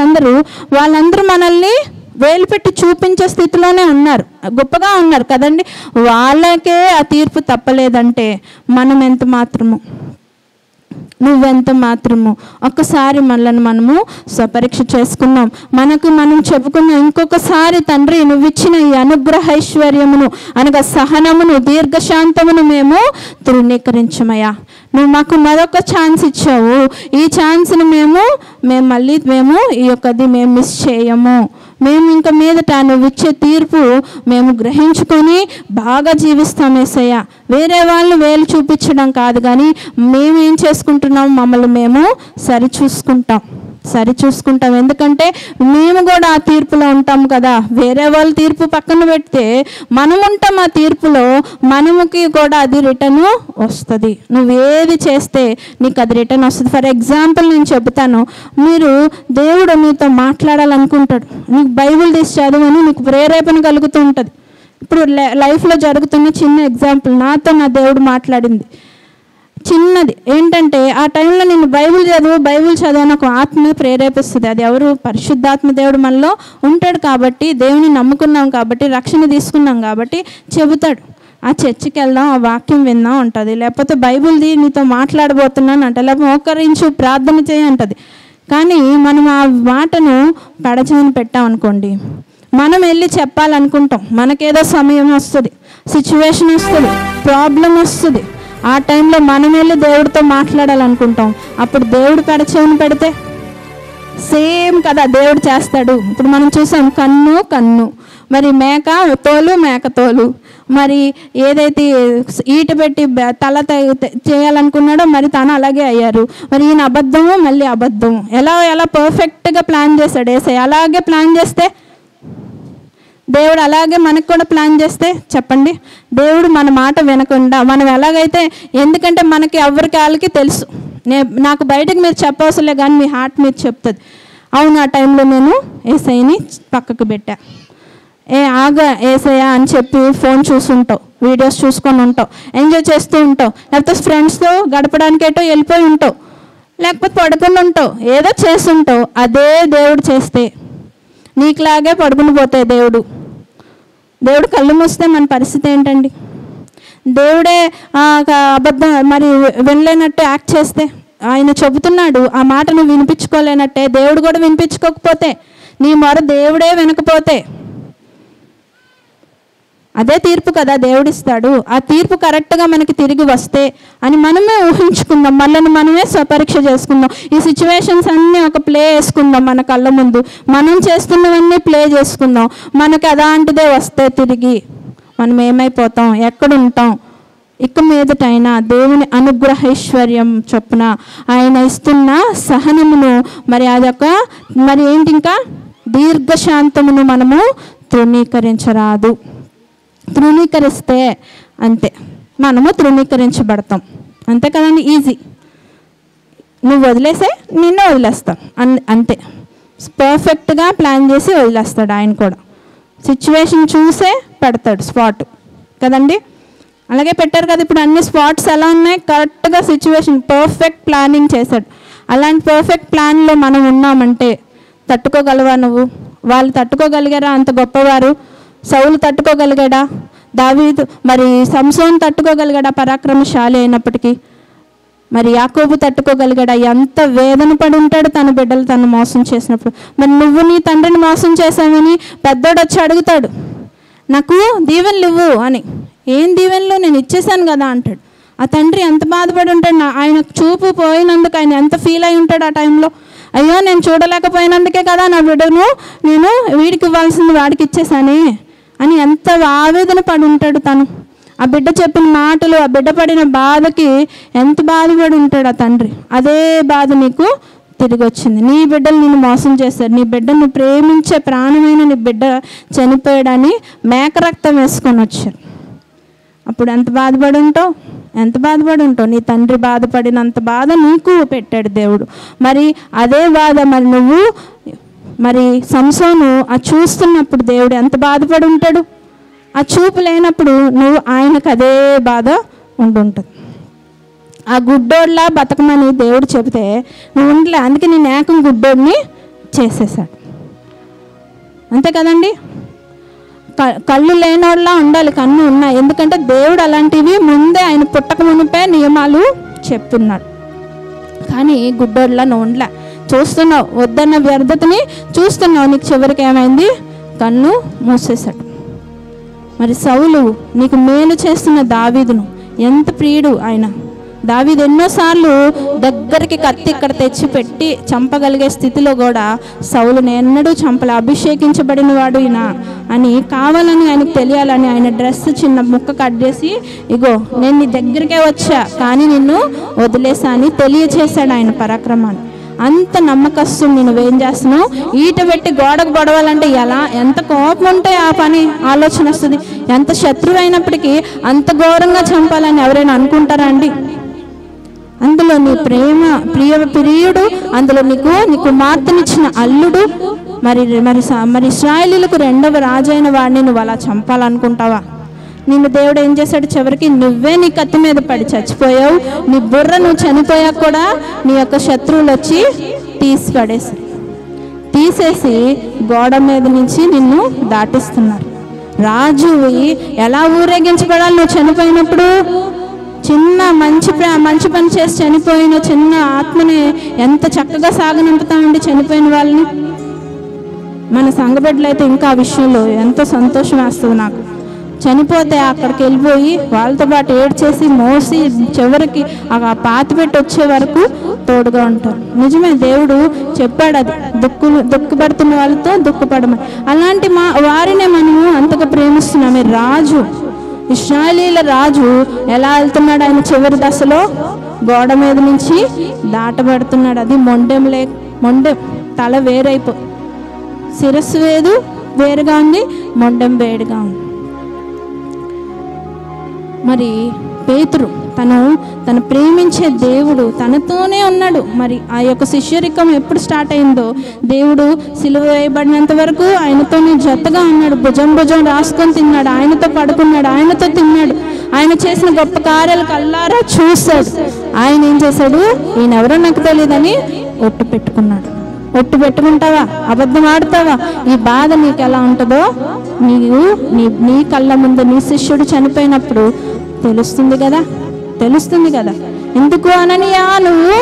వాళ్ళందరూ మనల్ని వేలు పెట్టి చూపించే స్థితిలోనే ఉన్నారు, గొప్పగా ఉన్నారు కదండి. వాళ్ళకే ఆ తీర్పు తప్పలేదంటే మనం ఎంత మాత్రము, నువ్వెంత మాత్రము. ఒక్కసారి మనము స్వపరీక్ష చేసుకున్నాం. మనం చెప్పుకున్నాం. ఇంకొకసారి తండ్రి నువ్వు ఇచ్చిన ఈ అనుగ్రహైశ్వర్యమును అనగా సహనమును దీర్ఘశాంతమును మేము తృణీకరించమయ్యా. నువ్వు మాకు మరొక ఛాన్స్ ఇచ్చావు. ఈ ఛాన్స్ని మేము ఈ యొక్కది మేము మిస్ చేయము. మేము ఇంక మీదట నువ్వు ఇచ్చే తీర్పు మేము గ్రహించుకొని బాగా జీవిస్తాం యేసయ్య. వేరే వాళ్ళు వేలు చూపించడం కాదు, కానీ మేమేం చేసుకుంటున్నాం, మమ్మల్ని మేము సరిచూసుకుంటాం. ఎందుకంటే మేము కూడా ఆ తీర్పులో ఉంటాం కదా. వేరే వాళ్ళ తీర్పు పక్కన పెడితే మనం ఉంటాం ఆ తీర్పులో. మనముకి కూడా అది రిటర్న్ వస్తుంది. నువ్వేది చేస్తే నీకు అది రిటర్న్ వస్తుంది. ఫర్ ఎగ్జాంపుల్ నేను చెబుతాను. దేవుడు మీతో మాట్లాడాలనుకుంటాడు. నీకు బైబిల్ తీసి చదవని నీకు ప్రేరేపణ కలుగుతూ ఉంటుంది. ఇప్పుడు లైఫ్లో జరుగుతున్న చిన్న ఎగ్జాంపుల్, నాతో నా దేవుడు మాట్లాడింది చిన్నది ఏంటంటే, ఆ టైంలో నేను బైబిల్ చదువు నాకు ఆత్మ ప్రేరేపిస్తుంది. అది ఎవరు? పరిశుద్ధాత్మ దేవుడు మనలో ఉంటాడు కాబట్టి, దేవుని నమ్ముకున్నాం కాబట్టి, రక్షణ తీసుకున్నాం కాబట్టి చెబుతాడు. ఆ చర్చికి వెళ్దాం, ఆ వాక్యం విందాం ఉంటుంది. లేకపోతే బైబిల్ది నీతో మాట్లాడబోతున్నాను అంట, లేకపోతే మోకరించు ప్రార్థన చేయంటది. కానీ మనం ఆ మాటను పెడచెవిన పెట్టామనుకోండి, మనం వెళ్ళి చెప్పాలనుకుంటాం. మనకేదో సమయం వస్తుంది, సిచ్యువేషన్ వస్తుంది, ప్రాబ్లం వస్తుంది. ఆ టైంలో మనం వెళ్ళి దేవుడితో మాట్లాడాలనుకుంటాం. అప్పుడు దేవుడు పెడచెవిన పెడితే సేమ్ కదా దేవుడు చేస్తాడు. ఇప్పుడు మనం చూసాం, కన్ను మేక తోలు ఏదైతే ఈట పెట్టి తల చేయాలనుకున్నాడో తను అలాగే అయ్యారు. ఈయన అబద్ధము మళ్ళీ అబద్ధం. ఎలా పర్ఫెక్ట్గా ప్లాన్ చేశాడు యేసయ్య. అలాగే ప్లాన్ చేస్తే దేవుడు అలాగే మనకు కూడా ప్లాన్ చేస్తే చెప్పండి, దేవుడు మన మాట వినకుండా మనం ఎలాగైతే, ఎందుకంటే మనకి ఎవరికి వాళ్ళకి తెలుసు. నాకు బయటకు మీరు చెప్పవసలే, కానీ మీ హార్ట్ మీరు చెప్తుంది. అవును, ఆ టైంలో నేను యేసయ్యని పక్కకు పెట్టా. యేసయ్య అని చెప్పి ఫోన్ చూసుంటావు, వీడియోస్ చూసుకొని ఉంటావు, ఎంజాయ్ చేస్తూ ఉంటావు, లేకపోతే ఫ్రెండ్స్తో గడపడానికి ఏటో వెళ్ళిపోయి ఉంటావు, లేకపోతే పడుకుని ఉంటావు, ఏదో చేస్తుంటావు. అదే దేవుడు చేస్తే నీకులాగే పడుకుని పోతాయి. దేవుడు కళ్ళు మూస్తే మన పరిస్థితి ఏంటండి? దేవుడే అబద్ధం వినలేనట్టు యాక్ట్ చేస్తే, ఆయన చెబుతున్నాడు ఆ మాట నువ్వు వినిపించుకోలేనట్టే, దేవుడు కూడా వినిపించుకోకపోతే, నీ మొర దేవుడే వినకపోతే అదే తీర్పు కదా దేవుడిస్తాడు. ఆ తీర్పు కరెక్ట్గా మనకి తిరిగి వస్తే అని మనమే ఊహించుకుందాం. మనమే స్వపరీక్ష చేసుకుందాం. ఈ సిచ్యువేషన్స్ అన్నీ ఒక ప్లే వేసుకుందాం మన కళ్ళ ముందు. మనం చేస్తున్నవన్నీ ప్లే చేసుకుందాం. మనకి అలాంటిదే వస్తే తిరిగి మనం ఏమైపోతాం, ఎక్కడుంటాం? ఇక మీదటైనా దేవుని అనుగ్రహైశ్వర్యం చొప్పున ఆయన ఇస్తున్న సహనమును అదొక ఏంటి, ఇంకా దీర్ఘశాంతమును మనము తృణీకరించరాదు. తృణీకరిస్తే అంతే, మనము తృణీకరించబడతాం. అంతే కదండి, ఈజీ. నువ్వు వదిలేసే నిన్ను వదిలేస్తాం అంతే. పర్ఫెక్ట్గా ప్లాన్ చేసి వదిలేస్తాడు. ఆయన కూడా సిచ్యువేషన్ చూసే పెడతాడు స్పాట్ కదండి. అలాగే పెట్టారు కదా, ఇప్పుడు అన్ని స్పాట్స్ ఎలా ఉన్నాయి, కరెక్ట్గా సిచ్యువేషన్ పర్ఫెక్ట్ ప్లానింగ్ చేశాడు. అలాంటి పర్ఫెక్ట్ ప్లాన్లో మనం ఉన్నామంటే తట్టుకోగలవా నువ్వు? వాళ్ళు తట్టుకోగలిగారా అంత గొప్పవారు? సౌలు తట్టుకోగలిగాడా? దావీదు మరి సంసోను తట్టుకోగలిగాడా పరాక్రమశాలి అయినప్పటికీ? మరి యాకోబు తట్టుకోగలిగాడా? ఎంత వేదన పడి ఉంటాడు తన బిడ్డలు తను మోసం చేసినప్పుడు. మరి నువ్వు నీ తండ్రిని మోసం చేసావని పెద్దోడు వచ్చి అడుగుతాడు, నాకు దీవెనలు ఇవ్వు అని. ఏం దీవెనలు, నేను ఇచ్చేసాను కదా అంటాడు. ఆ తండ్రి ఎంత బాధపడి ఉంటాడు, ఆయన చూపు పోయినందుకు ఆయన ఎంత ఫీల్ అయి ఉంటాడు ఆ టైంలో. అయ్యో నేను చూడలేకపోయినందుకే కదా నా బిడ్డను నేను వీడికి ఇవ్వాల్సింది వాడికి ఇచ్చేసానే అని ఎంత ఆవేదన పడి ఉంటాడు తను. ఆ బిడ్డ చెప్పిన మాటలు, ఆ బిడ్డ పడిన బాధకి ఎంత బాధపడి ఉంటాడు ఆ తండ్రి. అదే బాధ నీకు తిరిగి వచ్చింది. నీ బిడ్డలు నిన్ను మోసం చేశారు, నీ బిడ్డను ప్రేమించే ప్రాణమైన నీ బిడ్డ చనిపోయాడని మేకరక్తం వేసుకొని వచ్చారు. అప్పుడు ఎంత బాధపడి ఉంటావు, ఎంత బాధపడి ఉంటావు. నీ తండ్రి బాధపడినంత బాధ నీకు పెట్టాడు దేవుడు. మరి అదే బాధ మరి నువ్వు మరి సంసోను ఆ చూస్తున్నప్పుడు దేవుడు ఎంత బాధపడి ఉంటాడు. ఆ చూపు లేనప్పుడు నువ్వు ఆయనకు అదే బాధ ఉండుంటుంది. ఆ గుడ్డోడ్లా బతకమని దేవుడు చెబితే నువ్వు ఉండలే, అందుకే నేను ఏకం గుడ్డోడిని చేసేసాడు. అంతే కదండి. కళ్ళు లేనోళ్ళ ఉండాలి, కన్ను ఉన్నాయి. ఎందుకంటే దేవుడు అలాంటివి ముందే ఆయన పుట్టక మునిపే నియమాలు చెప్తున్నాడు. కానీ గుడ్డోడ్లా నువ్వు ఉండలే, చూస్తున్నావు, వద్దన్న వ్యర్థతని చూస్తున్నావు. నీకు చివరికి ఏమైంది, కన్ను మూసేశాడు. మరి సౌలు నీకు మేలు చేస్తున్న దావీదును ఎంత ప్రియుడు ఆయన. దావీదు ఎన్నోసార్లు దగ్గరికి కత్తి ఇక్కడ తెచ్చి పెట్టి చంపగలిగే స్థితిలో కూడా సౌలుని ఎన్నడూ చంపలే. అభిషేకించబడిన వాడు ఈయన అని కావాలని ఆయనకు తెలియాలని ఆయన డ్రెస్ చిన్న ముక్క కట్ చేసి, ఇగో నేను నీ దగ్గరికే వచ్చా కానీ నిన్ను వదిలేసా అని తెలియచేశాడు ఆయన పరాక్రమాన్ని. అంత నమ్మకస్తుని నువ్వేం చేస్తున్నావు, ఈట పెట్టి గోడకు పడవాలంటే ఎలా, ఎంత కోపం ఉంటే ఆ పని ఆలోచన వస్తుంది. ఎంత శత్రువు అయినప్పటికీ అంత ఘోరంగా చంపాలని ఎవరైనా అనుకుంటారా అండి? అందులో నీ ప్రియుడు, అందులో నీ కుమార్తెనిచ్చిన అల్లుడు, మరి మరి మరి ఇశ్రాయేలీయులకు రెండవ రాజైన వాడిని నువ్వు అలా చంపాలనుకుంటావా? నిన్ను దేవుడు ఏం చేశాడు, చివరికి నువ్వే నీ కత్తి మీద పడి చచ్చిపోయావు. నీ బుర్ర నువ్వు చనిపోయాక కూడా నీ యొక్క శత్రువులు వచ్చి తీసేసి గోడ మీద నుంచి నిన్ను దాటిస్తున్నారు. రాజువి ఎలా ఊరేగించబడాలి నువ్వు చనిపోయినప్పుడు? చిన్న మంచి పని చేసి చనిపోయిన చిన్న ఆత్మని ఎంత చక్కగా సాగనింపుతామండి చనిపోయిన వాళ్ళని. మన సంఘబిడ్డలు అయితే ఇంకా ఆ విషయంలో ఎంతో సంతోషం వేస్తుంది నాకు. చనిపోతే అక్కడికి వెళ్ళిపోయి వాళ్ళతో పాటు ఏడ్చేసి మోసి చివరికి ఆ పాతి పెట్టి వచ్చే వరకు తోడుగా ఉంటారు. నిజమే, దేవుడు చెప్పాడు అది, దుఃఖపడుతున్న వాళ్ళతో దుఃఖపడమని. అలాంటి వారినే మనము అంతగా ప్రేమిస్తున్నామే. రాజు, ఇశ్రాయేలీయుల రాజు ఎలా వెళ్తున్నాడు, ఆయన చివరి దశలో గోడ మీద నుంచి దాటబడుతున్నాడు. అది మొండెం తల వేరైపో, శిరస్సు వేరుగా ఉంది, మొండెం వేడిగా ఉంది. మరి పేతురు తను ప్రేమించే దేవుడు తనతోనే ఉన్నాడు. మరి ఆ యొక్క శిష్యరికం ఎప్పుడు స్టార్ట్ అయిందో, దేవుడు సిలువ వేయబడినంత వరకు ఆయనతోనే జతగా ఉన్నాడు. భుజం రాసుకొని తిన్నాడు, ఆయనతో పడుకున్నాడు, ఆయనతో తిన్నాడు. ఆయన చేసిన గొప్ప కార్యాలు కల్లారా చూశాడు. ఆయన ఏం చేశాడు, ఈయనెవరో నాకు తెలియదని ఒట్టు పెట్టుకున్నాడు. ఒట్టు పెట్టుకుంటావా, అబద్ధం ఆడతావా? ఈ బాధ నీకు ఎలా ఉంటుందో నీ కళ్ళ ముందు నీ శిష్యుడు చనిపోయినప్పుడు తెలుస్తుంది కదా. ఎందుకు అననీయా నువ్వు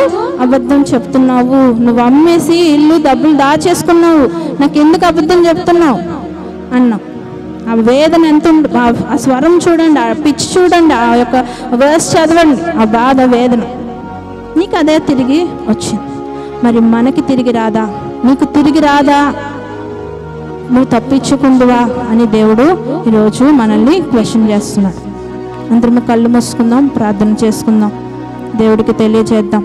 అబద్ధం చెప్తున్నావు, నువ్వు అమ్మేసి ఇల్లు డబ్బులు దాచేసుకున్నావు, నాకు ఎందుకు అబద్ధం చెప్తున్నావు అన్నావు. ఆ వేదన ఎంత ఆ స్వరం చూడండి, ఆ పిచ్ చూడండి, ఆ యొక్క వర్స్ చదవండి, ఆ బాధ వేదన నీకు అదే తిరిగి వచ్చింది. మరి మనకి తిరిగి రాదా, నీకు తిరిగి రాదా, నువ్వు తప్పించుకుందువా అని దేవుడు ఈరోజు మనల్ని క్వశ్చన్ చేస్తున్నాడు. అందరము కళ్ళు మూసుకుందాం, ప్రార్థన చేసుకుందాం, దేవుడికి తెలియజేద్దాం.